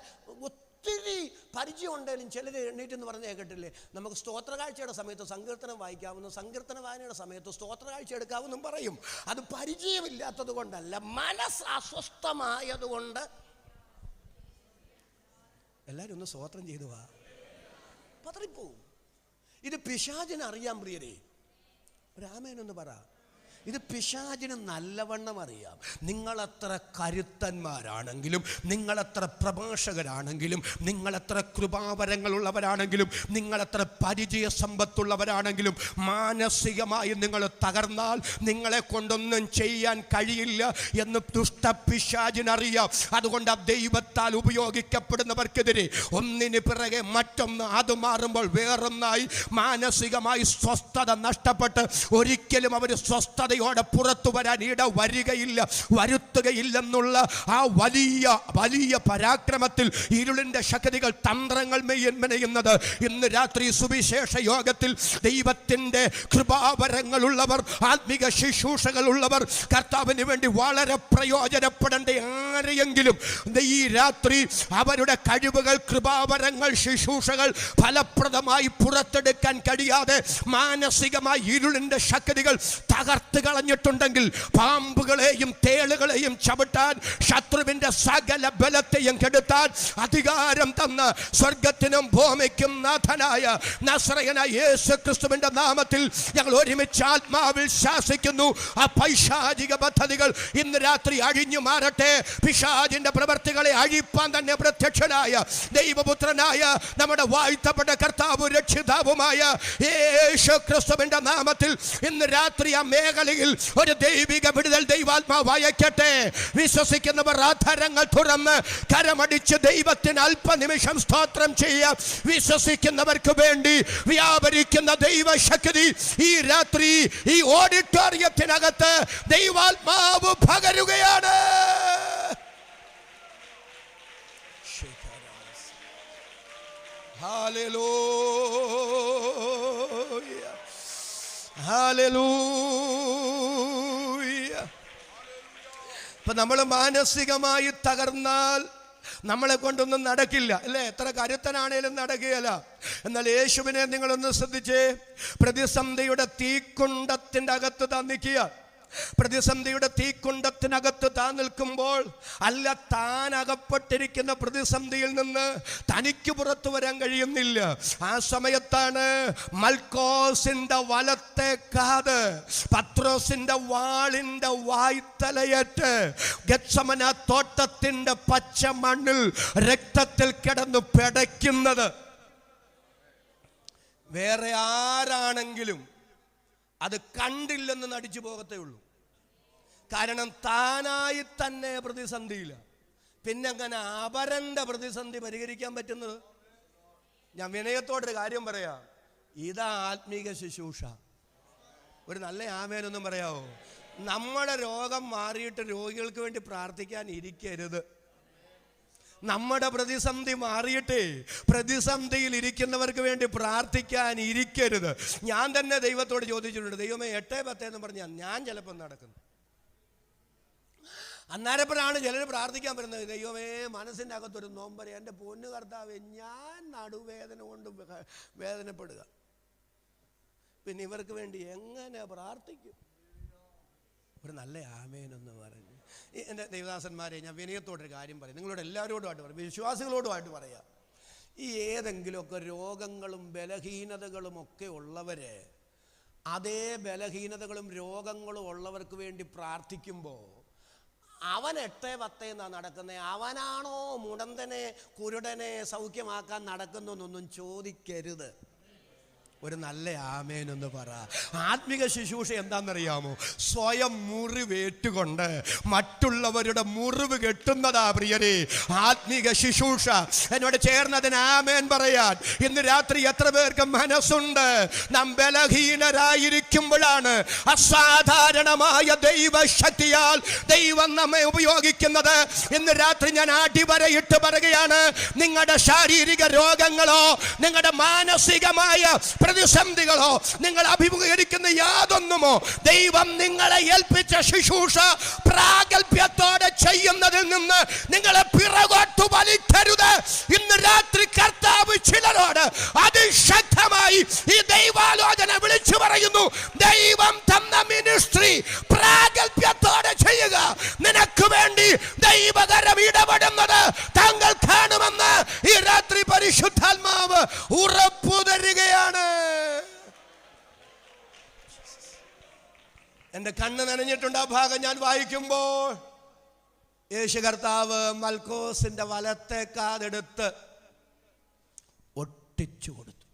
ഒത്തിരി പരിചയം ഉണ്ടായാലും ചിലർ എണ്ണീറ്റെന്ന് പറഞ്ഞ് കേട്ടില്ലേ, നമുക്ക് സ്തോത്രകാഴ്ചയുടെ സമയത്ത് സങ്കീർത്തനം വായിക്കാവുന്നു, സങ്കീർത്തന വായനയുടെ സമയത്ത് സ്തോത്രകാഴ്ച എടുക്കാമെന്നും പറയും. അത് പരിചയമില്ലാത്തത് കൊണ്ടല്ല, മനസ്സ് അസ്വസ്ഥമായതുകൊണ്ട്. എല്ലാവരും ഒന്ന് സ്തോത്രം ചെയ്തു വാ. പതറിപ്പോവും. ഇത് പിശാചിന് അറിയാം പ്രിയരെ. രാമേനൊന്ന് പറ. ഇത് പിശാചിന് നല്ലവണ്ണം അറിയാം. നിങ്ങളെത്ര കരുത്തന്മാരാണെങ്കിലും, നിങ്ങളെത്ര പ്രഭാഷകരാണെങ്കിലും, നിങ്ങളെത്ര കൃപാവരങ്ങളുള്ളവരാണെങ്കിലും, നിങ്ങളെത്ര പരിചയ സമ്പത്തുള്ളവരാണെങ്കിലും, മാനസികമായി നിങ്ങൾ തകർന്നാൽ നിങ്ങളെ കൊണ്ടൊന്നും ചെയ്യാൻ കഴിയില്ല എന്ന് ദുഷ്ടപിശാചിനറിയാം. അതുകൊണ്ട് ദൈവത്താൽ ഉപയോഗിക്കപ്പെടുന്നവർക്കെതിരെ ഒന്നിന് പിറകെ മറ്റൊന്ന്, അത് മാറുമ്പോൾ വേറൊന്നായി മാനസികമായി സ്വസ്ഥത നഷ്ടപ്പെട്ട് ഒരിക്കലും അവർ സ്വസ്ഥത പുറത്തു വരാൻ ഇട വരുത്തുകയില്ലെന്നുള്ള ആ വലിയ പരാക്രമത്തിൽ ഇരുളിന്റെ ശക്തികൾ തന്ത്രങ്ങൾ മെനയുന്നത് ഇന്ന് രാത്രി സുവിശേഷ യോഗത്തിൽ ദൈവത്തിന്റെ കൃപാവരങ്ങളുള്ളവർ, ആത്മിക ശുശ്രൂഷകളുള്ളവർ, കർത്താവിന് വേണ്ടി വളരെ പ്രയോജനപ്പെടേണ്ട ആരെയെങ്കിലും ഈ രാത്രി അവരുടെ കഴിവുകൾ, കൃപാവരങ്ങൾ, ശുശ്രൂഷകൾ ഫലപ്രദമായി പുറത്തെടുക്കാൻ കഴിയാതെ മാനസികമായി ഇരുളിന്റെ ശക്തികൾ തകർത്ത് കളഞ്ഞിട്ടുണ്ടെങ്കിൽ, പാമ്പുകളെയും തേളുകളെയും ചവിട്ടാൻ, ശത്രുവിന്റെ സകല ബലത്തെയും കെടുത്താൻ അധികാരം തന്ന സ്വർഗത്തിനും ഭൂമിക്കും നാഥനായ നസ്രയനായ യേശു ക്രിസ്തുവിന്റെ നാമത്തിൽ ഞങ്ങൾ ഒരുമിച്ച് ആത്മാവിൽ ശാസിക്കുന്നു. ആ പൈശാചിക പദ്ധതികൾ ഇന്ന് രാത്രി അഴിഞ്ഞു മാറട്ടെ. പിശാചിന്റെ പ്രവർത്തികളെ അഴിപ്പാൻ തന്നെ പ്രത്യക്ഷനായ ദൈവപുത്രനായ നമ്മുടെ വാഴ്ത്തപ്പെട്ട കർത്താവും രക്ഷിതാവുമായ യേശു ക്രിസ്തുവിന്റെ നാമത്തിൽ ഇന്ന് രാത്രി ആ മേഖലയിൽ ഒരു ദൈവിക വിടുതൽ ദൈവാത്മാവ് അയക്കട്ടെ. വിശ്വസിക്കുന്നവർ ആധാരങ്ങൾ തുറന്ന് കരമടിച്ച് ദൈവത്തിന് അല്പനിമിഷം സ്തോത്രം ചെയ്യാം. വിശ്വസിക്കുന്നവർക്ക് വേണ്ടി വ്യാപരിക്കുന്ന ദൈവശക്തി ഈ രാത്രി ഈ ഓഡിറ്റോറിയത്തിനകത്ത് ദൈവാത്മാവ് പകരുകയാണ്. ഇപ്പൊ നമ്മൾ മാനസികമായി തകർന്നാൽ നമ്മളെ കൊണ്ടൊന്നും നടക്കില്ല, അല്ലേ? എത്ര കരുത്തനാണേലും നടക്കുകയല്ല. എന്നാൽ യേശുവിനെ നിങ്ങളൊന്ന് ശ്രദ്ധിച്ചേ. പ്രതിസന്ധിയുടെ തീക്കുണ്ടത്തിന്റെ അകത്ത് നിൽക്കുക. പ്രതിസന്ധിയുടെ തീക്കുണ്ടത്തിനകത്ത് താൻ നിൽക്കുമ്പോൾ, അല്ല, താൻ അകപ്പെട്ടിരിക്കുന്ന പ്രതിസന്ധിയിൽ നിന്ന് തനിക്ക് പുറത്തു വരാൻ കഴിയുന്നില്ല. ആ സമയത്താണ് മൽക്കോസിന്റെ വലത്തെ കാത് പത്രോസിന്റെ വാളിന്റെ വായ്ത്തലയേറ്റ് ഗത്സമന തോട്ടത്തിന്റെ പച്ച മണ്ണിൽ രക്തത്തിൽ കിടന്നു പിടയ്ക്കുന്നത്. വേറെ ആരാണെങ്കിലും അത് കണ്ടില്ലെന്ന് നടിച്ചു പോകത്തേ ഉള്ളൂ. കാരണം താനായി തന്നെ പ്രതിസന്ധിയില്ല. പിന്നെ അങ്ങനെ അപരന്റെ പ്രതിസന്ധി പരിഹരിക്കാൻ പറ്റുന്നത്? ഞാൻ വിനയത്തോടൊരു കാര്യം പറയാം, ഇതാ ആത്മീക ശുശ്രൂഷ. ഒരു നല്ല ആമേനൊന്നും പറയാവോ? നമ്മുടെ രോഗം മാറിയിട്ട് രോഗികൾക്ക് വേണ്ടി പ്രാർത്ഥിക്കാൻ ഇരിക്കരുത്. നമ്മുടെ പ്രതിസന്ധി മാറിയിട്ട് പ്രതിസന്ധിയിൽ ഇരിക്കുന്നവർക്ക് വേണ്ടി പ്രാർത്ഥിക്കാൻ ഇരിക്കരുത്. ഞാൻ തന്നെ ദൈവത്തോട് ചോദിച്ചിട്ടുണ്ട്, ദൈവമേ 8-10 എന്ന് പറഞ്ഞാൽ ഞാൻ ചിലപ്പോൾ നടക്കുന്നു. അന്നേരപ്പോഴാണ് ചിലർ പ്രാർത്ഥിക്കാൻ വരുന്നത്, ദൈവമേ മനസ്സിൻ്റെ അകത്തൊരു നോമ്പര, എൻ്റെ പൊന്നു കർത്താവേ ഞാൻ നടുവേദന കൊണ്ട് വേദനപ്പെടുക, പിന്നെ ഇവർക്ക് വേണ്ടി എങ്ങനെ പ്രാർത്ഥിക്കും? ഒരു നല്ല ആമേനെന്ന് പറഞ്ഞു. എൻ്റെ ദൈവദാസന്മാരെ, ഞാൻ വിനയത്തോടൊരു കാര്യം പറയും, നിങ്ങളോട് എല്ലാവരോടുമായിട്ട് പറയും, വിശ്വാസികളോടുമായിട്ട് പറയാം. ഈ ഏതെങ്കിലുമൊക്കെ രോഗങ്ങളും ബലഹീനതകളും ഒക്കെ ഉള്ളവര് അതേ ബലഹീനതകളും രോഗങ്ങളും ഉള്ളവർക്ക് വേണ്ടി പ്രാർത്ഥിക്കുമ്പോൾ അവൻ 8-10 എന്നാ നടക്കുന്നത്. അവനാണോ മുടന്തനെ കുരുടനെ സൗഖ്യമാക്കാൻ നടക്കുന്നൊന്നും ചോദിക്കരുത്. ഒരു നല്ല ആമേനൊന്ന് പറ. ആത്മിക ശുശ്രൂഷ എന്താണെന്നറിയാമോ? സ്വയം മുറിവേറ്റുകൊണ്ട് മറ്റുള്ളവരുടെ മുറിവ് കെട്ടുന്നതാ പ്രിയരെ ആത്മിക ശുശ്രൂഷ. എന്നോട് ചേർന്നതിന് ആമേൻ പറയാൻ ഇന്ന് രാത്രി എത്ര പേർക്ക് മനസ്സുണ്ട്? നാം ബലഹീനരായിരിക്കുമ്പോഴാണ് അസാധാരണമായ ദൈവശക്തിയാൽ ദൈവം നമ്മെ ഉപയോഗിക്കുന്നത്. ഇന്ന് രാത്രി ഞാൻ അടിവരയിട്ട് പറയുകയാണ്, നിങ്ങളുടെ ശാരീരിക രോഗങ്ങളോ നിങ്ങളുടെ മാനസികമായ പ്രതിസന്ധികളോ നിങ്ങൾ അഭിമുഖീകരിക്കുന്ന യാതൊന്നുമോ ദൈവം നിങ്ങളെ ഏൽപ്പിച്ച ശുശ്രൂഷ പ്രാഗൽഭ്യത്തോടെ ചെയ്യുന്നതിൽ നിന്ന് നിങ്ങളെ പിറകോട്ട് വലിക്കരുത്. ഇന്ന് രാത്രി കർത്താവ് ചിലരോട് അതിശക്തമായി ഈ ദൈവാലോചന വിളിച്ചു പറയുന്നു, ദൈവം തന്ന മിനിസ്ട്രി പ്രാഗൽഭ്യത്തോടെ ചെയ്യുക. നിനക്ക് വേണ്ടി ദൈവകരം ഇടപെടുന്നത് താങ്കൾ കാണുമെന്ന് ഈ രാത്രി പരിശുദ്ധാത്മാവ് ഉറപ്പു തരികയാണ്. എന്റെ കണ്ണ് നനഞ്ഞിട്ടുണ്ട്. ആ ഭാഗം ഞാൻ വായിക്കുമ്പോൾ യേശു കർത്താവ് മൽക്കോസിന്റെ വലത്തെ കാതെടുത്ത് ഒട്ടിച്ചു കൊടുത്തു.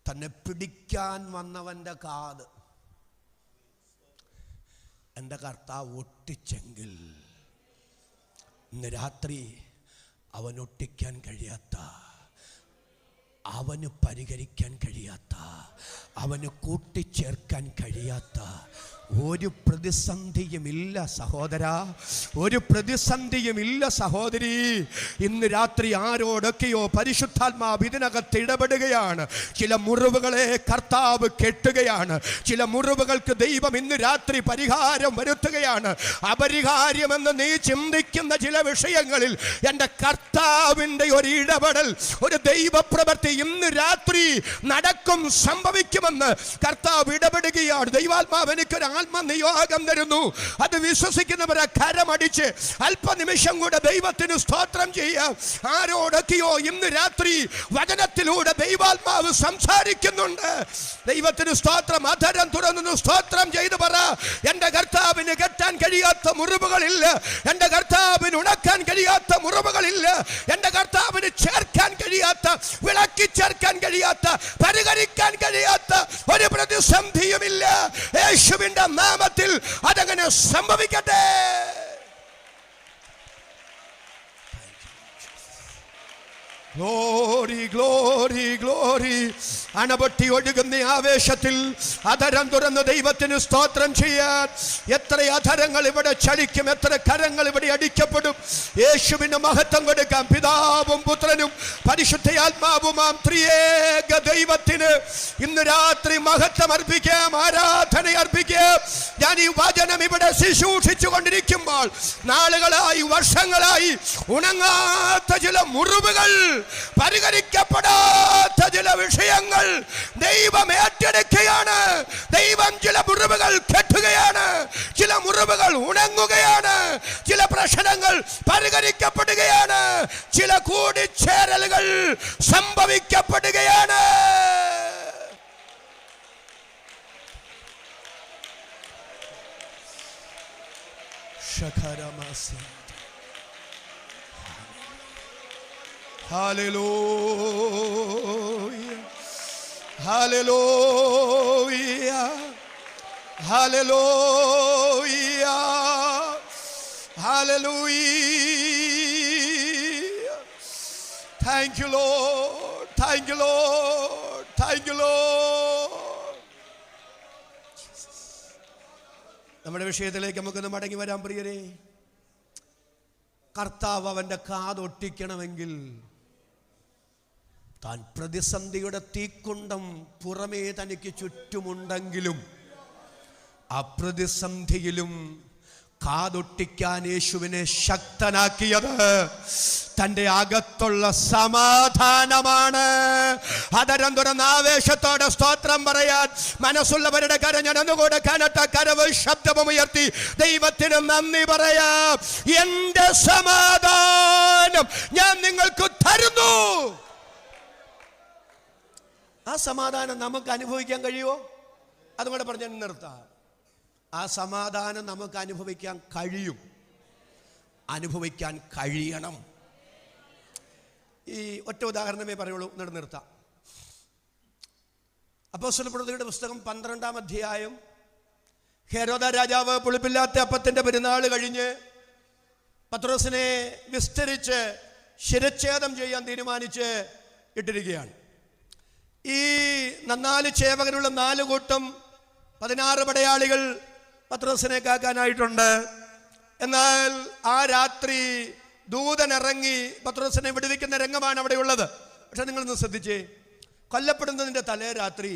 തന്നെ പിടിക്കാൻ വന്നവന്റെ കാത് എൻ്റെ കർത്താവ് ഒട്ടിച്ചെങ്കിൽ ഇന്ന് രാത്രി അവൻ ഒട്ടിക്കാൻ കഴിയാത്ത, അവന് പരിഹരിക്കാൻ കഴിയാത്ത, അവന് കൂട്ടിച്ചേർക്കാൻ കഴിയാത്ത ഒരു പ്രതിസന്ധിയുമില്ല സഹോദര, ഒരു പ്രതിസന്ധിയുമില്ല സഹോദരി. ഇന്ന് രാത്രി ആരോടൊക്കെയോ പരിശുദ്ധാത്മാവ് ഇതിനകത്ത് ഇടപെടുകയാണ്. ചില മുറിവുകളെ കർത്താവ് കെട്ടുകയാണ്. ചില മുറിവുകൾക്ക് ദൈവം ഇന്ന് രാത്രി പരിഹാരം വരുത്തുകയാണ്. അപരിഹാര്യമെന്ന് നീ ചിന്തിക്കുന്ന ചില വിഷയങ്ങളിൽ എൻ്റെ കർത്താവിൻ്റെ ഒരു ഇടപെടൽ, ഒരു ദൈവപ്രവൃത്തി ഇന്ന് രാത്രി നടക്കും, സംഭവിക്കുമെന്ന് കർത്താവ് ഇടപെടുകയാണ്. ദൈവാത്മാവ് എനിക്കൊരു ആത്മനിയോഗം തരുന്നു. അത് വിശ്വസിക്കുന്നവരെ കരമടിച്ച് അല്പനിമിഷം കൂടെ ദൈവത്തിന് സ്തോത്രം ചെയ്യാം. ആരോടൊക്കെയോ ഇന്ന് രാത്രി വചനത്തിലൂടെ ദൈവാത്മാവ് സംസാരിക്കുന്നുണ്ട്. ദൈവത്തിന് സ്തോത്രം. അധരം തുറന്നു സ്തോത്രം ചെയ്തു പറ, എൻ്റെ കർത്താവിന് കെട്ടാൻ കഴിയാത്ത മുറിവുകളില്ല, എൻ്റെ കർത്താവിന് ഉണക്കാൻ കഴിയാത്ത മുറിവുകളില്ല, എൻ്റെ കർത്താവിന് ചേർക്കാൻ കഴിയാത്ത, വിളക്കി ചേർക്കാൻ കഴിയാത്ത, പരിഹരിക്കാൻ കഴിയാത്ത ഒരു പ്രതിസന്ധിയുമില്ല. യേശുവിന്റെ നാമത്തിൽ അതങ്ങനെ സംഭവിക്കട്ടെ. Glory glory glory. അണപൊട്ടി ഒഴുകുന്ന ആവേശത്തിൽ അധരം തുറന്ന് ദൈവത്തിന് സ്തോത്രം ചെയ്യാൻ എത്ര അധരങ്ങൾ ഇവിടെ ചലിക്കും, എത്ര കരങ്ങൾ ഇവിടെ അടിക്കപ്പെടും. യേശുവിന് മഹത്വം കൊടുക്കാം. പിതാവും പുത്രനും പരിശുദ്ധയാത്മാവുമാം ത്രിയേക ദൈവത്തിന് ഇന്ന് രാത്രി മഹത്വം അർപ്പിക്കാം, ആരാധന അർപ്പിക്കാം. ഞാൻ ഈ വചനം ഇവിടെ ശുശ്രൂഷിച്ചു കൊണ്ടിരിക്കുമ്പോൾ നാളുകളായി, വർഷങ്ങളായി ഉണങ്ങാത്ത ചില മുറിവുകൾ, പരിഹരിക്കപ്പെടാത്ത ചില വിഷയങ്ങൾ ദൈവം ഏറ്റെടുക്കുകയാണ്. ദൈവം ചില മുറിവുകൾ കെട്ടുകയാണ്, ചില മുറിവുകൾ ഉണങ്ങുകയാണ്, ചില പ്രശ്നങ്ങൾ പരിഹരിക്കപ്പെടുകയാണ്, ചില കൂടിച്ചേരലുകൾ സംഭവിക്കപ്പെടുകയാണ്. Hallelujah, hallelujah, hallelujah, hallelujah. Thank you, Lord. Thank you, Lord. Thank you, Lord. നമ്മുടെ വിഷയത്തിലേക്ക് നമുക്കൊന്ന് മടങ്ങി വരാൻ പ്രിയരേ. കർത്താവ് അവൻ്റെ കാതൊട്ടിക്കണമെങ്കിൽ താൻ പ്രതിസന്ധിയുടെ തീക്കുണ്ടം പുറമേ തനിക്ക് ചുറ്റുമുണ്ടെങ്കിലും ആ പ്രതിസന്ധിയിലും കാതൊട്ടിക്കാൻ യേശുവിനെ ശക്തനാക്കിയത് തൻ്റെ അകത്തുള്ള സമാധാനമാണ്. അതരം തുറന്ന ആവേശത്തോടെ സ്തോത്രം പറയാൻ മനസ്സുള്ളവരുടെ കരഞ്ഞൊന്നുകൂടെ കനത്ത കരവ് ശബ്ദമുയർത്തി ദൈവത്തിന് നന്ദി പറയാം. എൻ്റെ സമാധാനം ഞാൻ നിങ്ങൾക്ക് തരുന്നു. ആ സമാധാനം നമുക്ക് അനുഭവിക്കാൻ കഴിയുമോ? അതുകൂടെ പറഞ്ഞ് നിർത്താം. ആ സമാധാനം നമുക്ക് അനുഭവിക്കാൻ കഴിയും, അനുഭവിക്കാൻ കഴിയണം. ഈ ഒറ്റ ഉദാഹരണമേ പറയുള്ളൂ, നിർത്താം. അപ്പോസ്തലപ്രവൃത്തികളുടെ പുസ്തകം 12-ാം അധ്യായം. ഹെരോദ രാജാവ് പുളിപ്പില്ലാത്ത അപ്പത്തിൻ്റെ പെരുന്നാൾ കഴിഞ്ഞ് പത്രോസിനെ വിസ്തരിച്ച് ശിരച്ഛേദം ചെയ്യാൻ തീരുമാനിച്ച് ഇട്ടിരിക്കുകയാണ്. ഈ 4 ചേവകരുള്ള 4 കൂട്ടം 16 പടയാളികൾ പത്രോസിനെ കാക്കാനായിട്ടുണ്ട്. എന്നാൽ ആ രാത്രി ദൂതൻ ഇറങ്ങി പത്രോസിനെ വിടുവിക്കുന്ന രംഗമാണ് അവിടെ ഉള്ളത്. പക്ഷെ നിങ്ങളൊന്ന് ശ്രദ്ധിച്ചേ, കൊല്ലപ്പെടുന്നതിൻ്റെ തലേ രാത്രി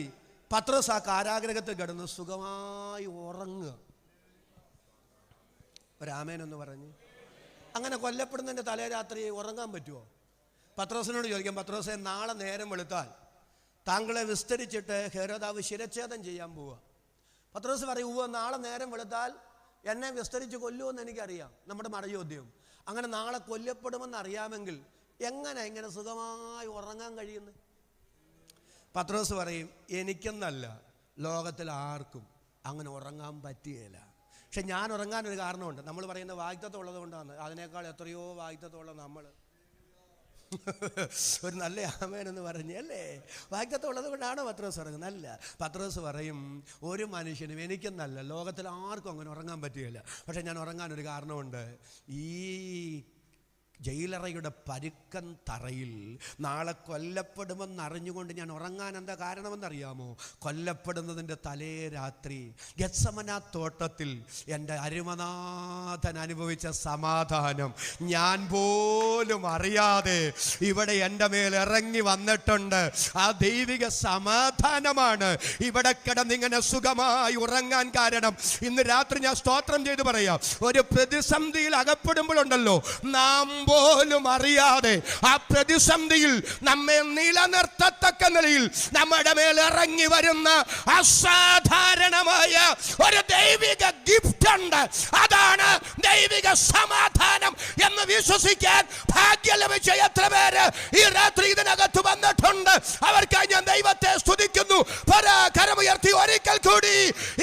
പത്രോസ് ആ കാരാഗ്രഹത്തിൽ കിടന്ന് സുഖമായി ഉറങ്ങുക. ഒരാമേനൊന്ന് പറഞ്ഞ്. അങ്ങനെ കൊല്ലപ്പെടുന്നതിൻ്റെ തലേ രാത്രി ഉറങ്ങാൻ പറ്റുമോ? പത്രോസിനോട് ചോദിക്കാം, പത്രോസെ, നാളെ നേരം വെളുത്താൽ താങ്കളെ വിസ്തരിച്ചിട്ട് ഹെരോദാവ് ശിരച്ഛേദം ചെയ്യാൻ പോവുക. പത്രോസ് പറയും, നാളെ നേരം വെളുത്താൽ എന്നെ വിസ്തരിച്ച് കൊല്ലുമെന്ന് എനിക്കറിയാം. നമ്മുടെ മറുചോദ്യം, അങ്ങനെ നാളെ കൊല്ലപ്പെടുമെന്ന് അറിയാമെങ്കിൽ എങ്ങനെ ഇങ്ങനെ സുഖമായി ഉറങ്ങാൻ കഴിയുന്നത്? പത്രോസ് പറയും, എനിക്കെന്നല്ല, ലോകത്തിൽ ആർക്കും അങ്ങനെ ഉറങ്ങാൻ പറ്റുകയില്ല. പക്ഷെ ഞാൻ ഉറങ്ങാനൊരു കാരണമുണ്ട്. നമ്മൾ പറയുന്ന വാഗ്ദത്തം ഉള്ളത് കൊണ്ടാണ്. അതിനേക്കാൾ എത്രയോ വാഗ്ദത്തമുള്ള നമ്മൾ ഒരു നല്ല ആമേനെന്ന് പറഞ്ഞ് അല്ലേ? വാഗ്ദത്തം ഉള്ളത് കൊണ്ടാണോ പത്രോസ് ഉറങ്ങുന്നത്? അല്ല. പത്രോസ് പറയും, ഒരു മനുഷ്യനും എനിക്കെന്നല്ല, ലോകത്തിൽ ആർക്കും അങ്ങനെ ഉറങ്ങാൻ പറ്റുകയില്ല. പക്ഷെ ഞാൻ ഉറങ്ങാനൊരു കാരണമുണ്ട്. ഈ ജയിലറയുടെ പരുക്കൻ തറയിൽ നാളെ കൊല്ലപ്പെടുമെന്നറിഞ്ഞുകൊണ്ട് ഞാൻ ഉറങ്ങാൻ എന്താ കാരണമെന്നറിയാമോ? കൊല്ലപ്പെടുന്നതിൻ്റെ തലേ രാത്രി ഗെത്സമന തോട്ടത്തിൽ എൻ്റെ അരുമനാഥൻ അനുഭവിച്ച സമാധാനം ഞാൻ പോലും അറിയാതെ ഇവിടെ എൻ്റെ മേൽ ഇറങ്ങി വന്നിട്ടുണ്ട്. ആ ദൈവിക സമാധാനമാണ് ഇവിടെ കിടന്നിങ്ങനെ സുഖമായി ഉറങ്ങാൻ കാരണം. ഇന്ന് രാത്രി ഞാൻ സ്തോത്രം ചെയ്ത് പറയാം, ഒരു പ്രതിസന്ധിയിൽ അകപ്പെടുമ്പോഴുണ്ടല്ലോ, നാം പോലും അറിയാതെ ആ പ്രതിസന്ധിയിൽ നമ്മെ നിലനിർത്തത്തക്ക നിലയിൽ നമ്മുടെ മേൽ ഇറങ്ങി വരുന്ന അസാധാരണമായ ഒരു ദൈവിക ഗിഫ്റ്റ് ഉണ്ട്. അതാണ് ദൈവിക സമാധാനം എന്ന് വിശ്വസിക്കാൻ ഭാഗ്യം ലഭിച്ച എത്ര പേര് ഈ രാത്രി ഇതിനകത്ത് വന്നിട്ടുണ്ട്. അവർക്കായി ഞാൻ ദൈവത്തെ സ്തുതിക്കുന്നു. കരമുയർത്തി ഒരിക്കൽ കൂടി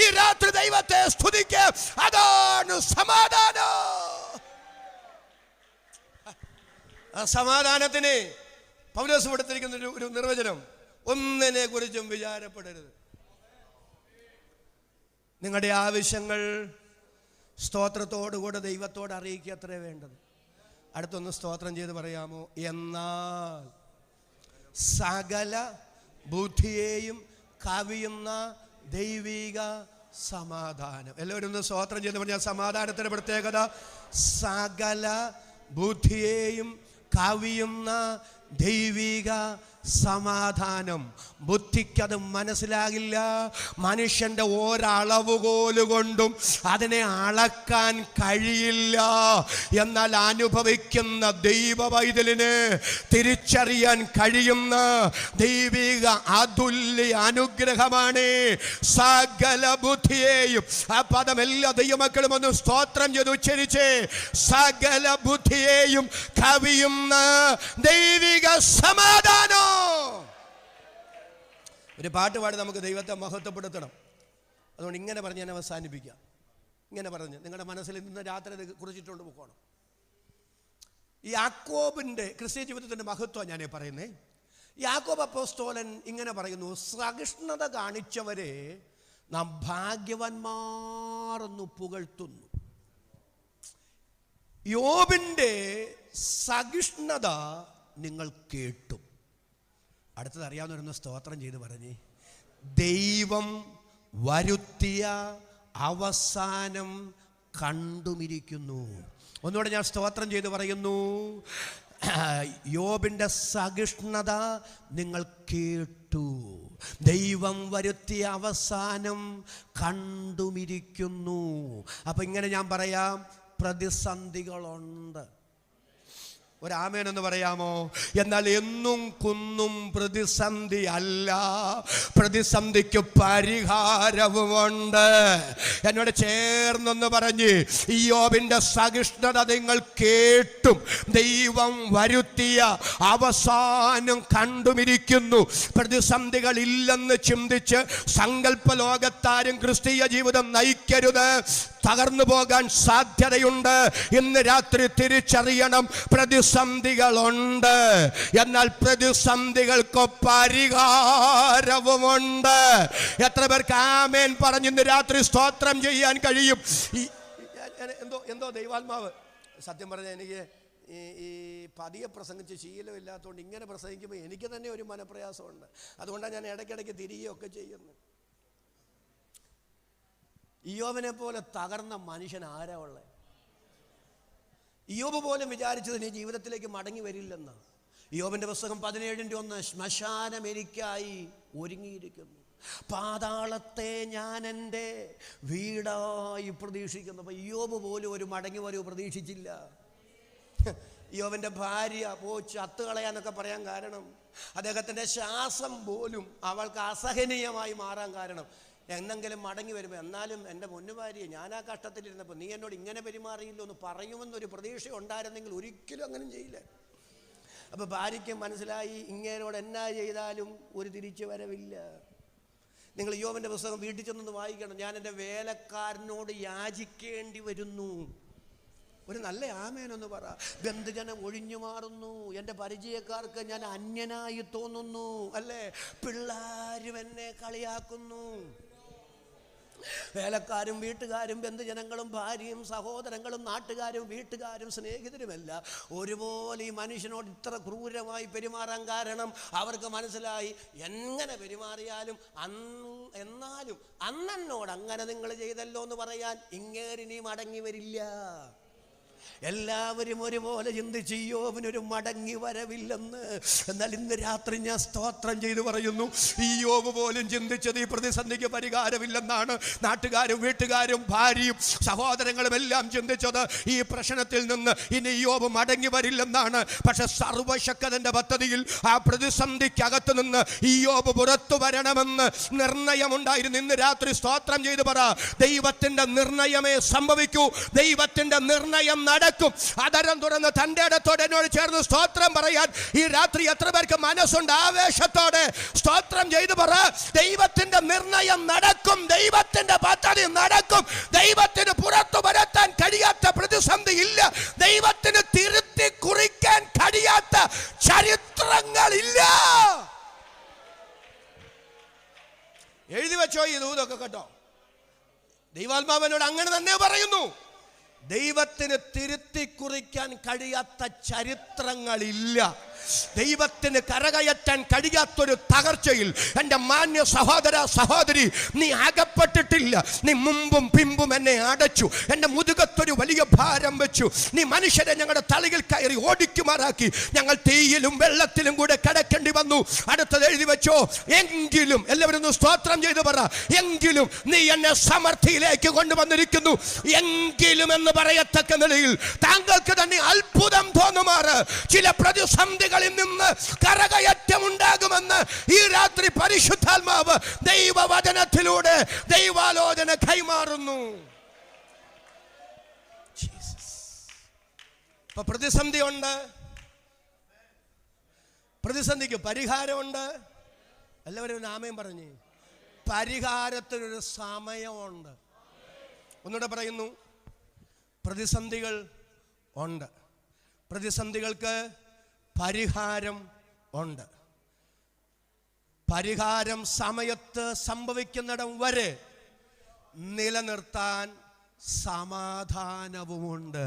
ഈ രാത്രി ദൈവത്തെ സ്തുതിക്കുക. അതാണ് സമാധാനം. ആ സമാധാനത്തിന് പൗലോസ് കൊടുത്തിരിക്കുന്ന ഒരു നിർവചനം, ഒന്നിനെ കുറിച്ചും വിചാരപ്പെടരുത്. നിങ്ങളുടെ ആവശ്യങ്ങൾ സ്തോത്രത്തോടുകൂടെ ദൈവത്തോട് അറിയിക്കുക, അത്രേ വേണ്ടത്. അടുത്തൊന്ന് സ്തോത്രം ചെയ്ത് പറയാമോ? എന്നാൽ സകല ബുദ്ധിയെയും കവിയുന്ന ദൈവിക സമാധാനം. എല്ലാവരും ഒന്ന് സ്തോത്രം ചെയ്ത് പറഞ്ഞാൽ സമാധാനത്തിന്റെ പ്രത്യേകത സകല ബുദ്ധിയെയും കവിയുന്ന ദൈവിക സമാധാനം. ബുദ്ധിക്കത് മനസ്സിലാകില്ല. മനുഷ്യന്റെ ഒരളവുകോല് കൊണ്ടും അതിനെ അളക്കാൻ കഴിയില്ല. എന്നാൽ അനുഭവിക്കുന്ന ദൈവ പൈതലിന് തിരിച്ചറിയാൻ കഴിയുന്ന ദൈവിക അതുല്യ അനുഗ്രഹമാണ് സകല ബുദ്ധിയെയും. ആ പദം എല്ലാ ദൈവമക്കളും ഒന്ന് സ്തോത്രം ചെയ്ത് ഉച്ചരിച്ച്, സകല ബുദ്ധിയെയും കവിയുന്ന ദൈവിക സമാധാനം. ഒരു പാട്ട് പാടി നമുക്ക് ദൈവത്തെ മഹത്വപ്പെടുത്തണം. അതുകൊണ്ട് ഇങ്ങനെ പറഞ്ഞ് ഞാൻ അവസാനിപ്പിക്കാം. ഇങ്ങനെ പറഞ്ഞ് നിങ്ങളുടെ മനസ്സിൽ ഇന്ന് രാത്രി ഇത് കുറിച്ചിട്ടുണ്ട് പോകണം. ഈ യാക്കോബിൻ്റെ ക്രിസ്ത്യ ജീവിതത്തിൻ്റെ മഹത്വം ഞാൻ പറയുന്നേ. യാക്കോബ് അപ്പോസ്തലൻ ഇങ്ങനെ പറയുന്നു, സഹിഷ്ണുത കാണിച്ചവരെ നാം ഭാഗ്യവാന്മാരെന്ന് പുകഴ്ത്തുന്നു. യോബിൻ്റെ സഹിഷ്ണുത നിങ്ങൾ കേട്ടു. അടുത്തത് അറിയാവുന്നവരൊന്ന് സ്തോത്രം ചെയ്ത് പറഞ്ഞേ, ദൈവം വരുത്തിയ അവസാനം കണ്ടുമിരിക്കുന്നു. ഒന്നുകൂടെ ഞാൻ സ്തോത്രം ചെയ്ത് പറയുന്നു, യോബിൻ്റെ സഹിഷ്ണുത നിങ്ങൾ കേട്ടു. ദൈവം വരുത്തിയ അവസാനം കണ്ടുമിരിക്കുന്നു. അപ്പം ഇങ്ങനെ ഞാൻ പറയാം, പ്രതിസന്ധികളുണ്ട്. ഒരാമേനെന്ന് പറയാമോ? എന്നാൽ എന്നും കുന്നും പ്രതിസന്ധി അല്ല, പ്രതിസന്ധിക്ക് പരിഹാരവുമുണ്ട്. എന്നോട് ചേർന്നൊന്ന് പറഞ്ഞ്, യോബിൻ്റെ സഹിഷ്ണുത നിങ്ങൾ കേട്ടും ദൈവം വരുത്തിയ അവസാനം കണ്ടുമിരിക്കുന്നു. പ്രതിസന്ധികൾ ഇല്ലെന്ന് ചിന്തിച്ച് സങ്കല്പ ലോകത്താരും ക്രിസ്തീയ ജീവിതം നയിക്കരുത്. തകർന്നു പോകാൻ സാധ്യതയുണ്ട്. ഇന്ന് രാത്രി തിരിച്ചറിയണം, പ്രതിസന്ധികളുണ്ട്, എന്നാൽ പ്രതിസന്ധികൾക്ക് പരിഹാരവുമുണ്ട്. എത്ര പേർക്ക് ആമേൻ പറഞ്ഞ് ഇന്ന് രാത്രി സ്തോത്രം ചെയ്യാൻ കഴിയും? എന്തോ ദൈവാത്മാവ് സത്യം പറഞ്ഞാൽ എനിക്ക് ഈ പതിയെ പ്രസംഗിച്ച് ശീലമില്ലാത്തതുകൊണ്ട് ഇങ്ങനെ പ്രസംഗിക്കുമ്പോൾ എനിക്ക് തന്നെ ഒരു മനപ്രയാസമുണ്ട്. അതുകൊണ്ടാണ് ഞാൻ ഇടയ്ക്കിടയ്ക്ക് തിരികെയൊക്കെ ചെയ്യുന്നത്. ഇയ്യോബിനെ പോലെ തകർന്ന മനുഷ്യൻ ആരാ ഉള്ളത്? ഇയ്യോബ് പോലും വിചാരിച്ചത് നീ ജീവിതത്തിലേക്ക് മടങ്ങി വരില്ലെന്ന്. ഇയ്യോബിന്റെ പുസ്തകം 17:1, ശ്മശാനം എനിക്കായി ഒരുങ്ങിയിരിക്കുന്നു, പാതാളത്തെ ഞാൻ എൻ്റെ വീടായി പ്രതീക്ഷിക്കുന്നു. അപ്പം ഇയ്യോബ് പോലും ഒരു മടങ്ങി വരവ് പ്രതീക്ഷിച്ചില്ല. ഇയ്യോബിൻ്റെ ഭാര്യ ചത്ത് കളയാന്നൊക്കെ പറയാൻ കാരണം അദ്ദേഹത്തിൻ്റെ ശ്വാസം പോലും അവൾക്ക് അസഹനീയമായി മാറാൻ കാരണം എന്നെങ്കിലും മടങ്ങി വരുമ്പോൾ, എന്നാലും എൻ്റെ മുന്നുഭാര്യ ഞാൻ ആ കഷ്ടത്തിലിരുന്നപ്പോൾ നീ എന്നോട് ഇങ്ങനെ പെരുമാറിയില്ലോ എന്ന് പറയുമെന്നൊരു പ്രതീക്ഷ ഉണ്ടായിരുന്നെങ്കിൽ ഒരിക്കലും അങ്ങനെ ചെയ്യില്ല. അപ്പോൾ ഭാര്യയ്ക്ക് മനസ്സിലായി, ഇങ്ങേരോട് എന്നാ ചെയ്താലും ഒരു തിരിച്ചു വരവില്ല. നിങ്ങൾ യോബിൻ്റെ പുസ്തകം വീട്ടിൽ ചെന്നൊന്ന് വായിക്കണം. ഞാൻ എൻ്റെ വേലക്കാരനോട് യാചിക്കേണ്ടി വരുന്നു. ഒരു നല്ല ആമേനൊന്ന് പറ. ബന്ധുജനം ഒഴിഞ്ഞു മാറുന്നു, എൻ്റെ പരിചയക്കാർക്ക് ഞാൻ അന്യനായി തോന്നുന്നു, അല്ലേ? പിള്ളേരും എന്നെ കളിയാക്കുന്നു. വേലക്കാരും വീട്ടുകാരും ബന്ധുജനങ്ങളും ഭാര്യയും സഹോദരങ്ങളും നാട്ടുകാരും വീട്ടുകാരും സ്നേഹിതരുമല്ല ഒരുപോലെ ഈ മനുഷ്യനോട് ഇത്ര ക്രൂരമായി പെരുമാറാൻ കാരണം അവർക്ക് മനസ്സിലായി, എങ്ങനെ പെരുമാറിയാലും എന്നാലും അന്നോട് അങ്ങനെ നിങ്ങൾ ചെയ്തല്ലോ എന്ന് പറയാൻ ഇങ്ങേരിനി മടങ്ങി വരില്ല. എല്ലാവരും ഒരുപോലെ ചിന്തിച്ച് യോബിനൊരു മടങ്ങി വരവില്ലെന്ന്. എന്നാൽ ഇന്ന് രാത്രി ഞാൻ സ്തോത്രം ചെയ്ത് പറയുന്നു, ഈ യോബ് പോലും ചിന്തിച്ചത് ഈ പ്രതിസന്ധിക്ക് പരിഹാരമില്ലെന്നാണ്. നാട്ടുകാരും വീട്ടുകാരും ഭാര്യയും സഹോദരങ്ങളും എല്ലാം ചിന്തിച്ചത് ഈ പ്രശ്നത്തിൽ നിന്ന് ഇനി യോബ് മടങ്ങി വരില്ലെന്നാണ്. പക്ഷെ സർവശക്തന്റെ പദ്ധതിയിൽ ആ പ്രതിസന്ധിക്കകത്ത് നിന്ന് ഈ യോബ് പുറത്തു വരണമെന്ന് നിർണയമുണ്ടായിരുന്നു. ഇന്ന് രാത്രി സ്തോത്രം ചെയ്ത് പറ, ദൈവത്തിന്റെ നിർണയമേ സംഭവിക്കൂ, ദൈവത്തിന്റെ നിർണയം നടക്കും. അതരം തുറന്ന് തന്റെ ഇടത്തോടെ എന്നോട് ചേർന്ന് സ്തോത്രം പറയാൻ ഈ രാത്രി എത്ര പേർക്ക് മനസ്സുണ്ട്? ആവേശത്തോടെ സ്തോത്രം ചെയ്തു പറ, ദൈവത്തിന്റെ നിർണയം നടക്കും, ദൈവത്തിന്റെ പദ്ധതി നടക്കും. ദൈവത്തിന് പുറത്തു വരത്താൻ കഴിയാത്ത പ്രതിസന്ധി ഇല്ല, ദൈവത്തിന് തിരുത്തി കുറിക്കാൻ കഴിയാത്ത ചരിത്രങ്ങളില്ല. എഴുതി വെച്ചോ ഈ ദൂതൊക്കെ കേട്ടോ. ദൈവാത്മാവനോട് അങ്ങനെ തന്നെ പറയുന്നു, ദൈവത്തിന് തിരുത്തി കുറിക്കാൻ കഴിയാത്ത ചരിത്രങ്ങളില്ല. ദൈവത്തിന് കരകയറ്റാൻ കഴിയാത്തൊരു തകർച്ചയിൽ എൻ്റെ മാന്യ സഹോദര സഹോദരി, നീ അകപ്പെട്ടിട്ടില്ല. നീ മുമ്പും പിമ്പും എന്നെ അടച്ചു, എൻ്റെ മുതുകത്തൊരു വലിയ ഭാരം വെച്ചു. നീ മനുഷ്യരെ ഞങ്ങളുടെ തലയിൽ കയറി ഓടിക്കുമാറാക്കി. ഞങ്ങൾ തീയിലും വെള്ളത്തിലും കൂടെ കിടക്കേണ്ടി വന്നു. അടുത്തത് എഴുതി വെച്ചോ, എങ്കിലും, എല്ലാവരും ഒന്ന് സ്തോത്രം ചെയ്ത് പറ, എങ്കിലും നീ എന്നെ സമൃദ്ധിയിലേക്ക് കൊണ്ടുവന്നിരിക്കുന്നു. എങ്കിലും എന്ന് പറയത്തക്ക നിലയിൽ താങ്കൾക്ക് തന്നെ അത്ഭുതം തോന്നുമാറ് ചില പ്രതിസന്ധികളിൽ നിന്ന് കരകയറ്റം ഉണ്ടാകുമെന്ന് ഈ രാത്രി പരിശുദ്ധാത്മാവ് ദൈവവചനത്തിലൂടെ ദൈവാലോചന കൈമാറുന്നു. ഇപ്പൊ പ്രതിസന്ധിയുണ്ട്, പ്രതിസന്ധിക്ക് പരിഹാരമുണ്ട്. എല്ലാവരും ആമേൻ പറഞ്ഞ്. പരിഹാരത്തിനൊരു സമയമുണ്ട്. ഒന്നുകൂടെ പറയുന്നു, പ്രതിസന്ധികൾ ഉണ്ട്, പ്രതിസന്ധികൾക്ക് പരിഹാരം ഉണ്ട്. പരിഹാരം സമയത്ത് സംഭവിക്കുന്നിടം വരെ നിലനിർത്താൻ സമാധാനവുമുണ്ട്.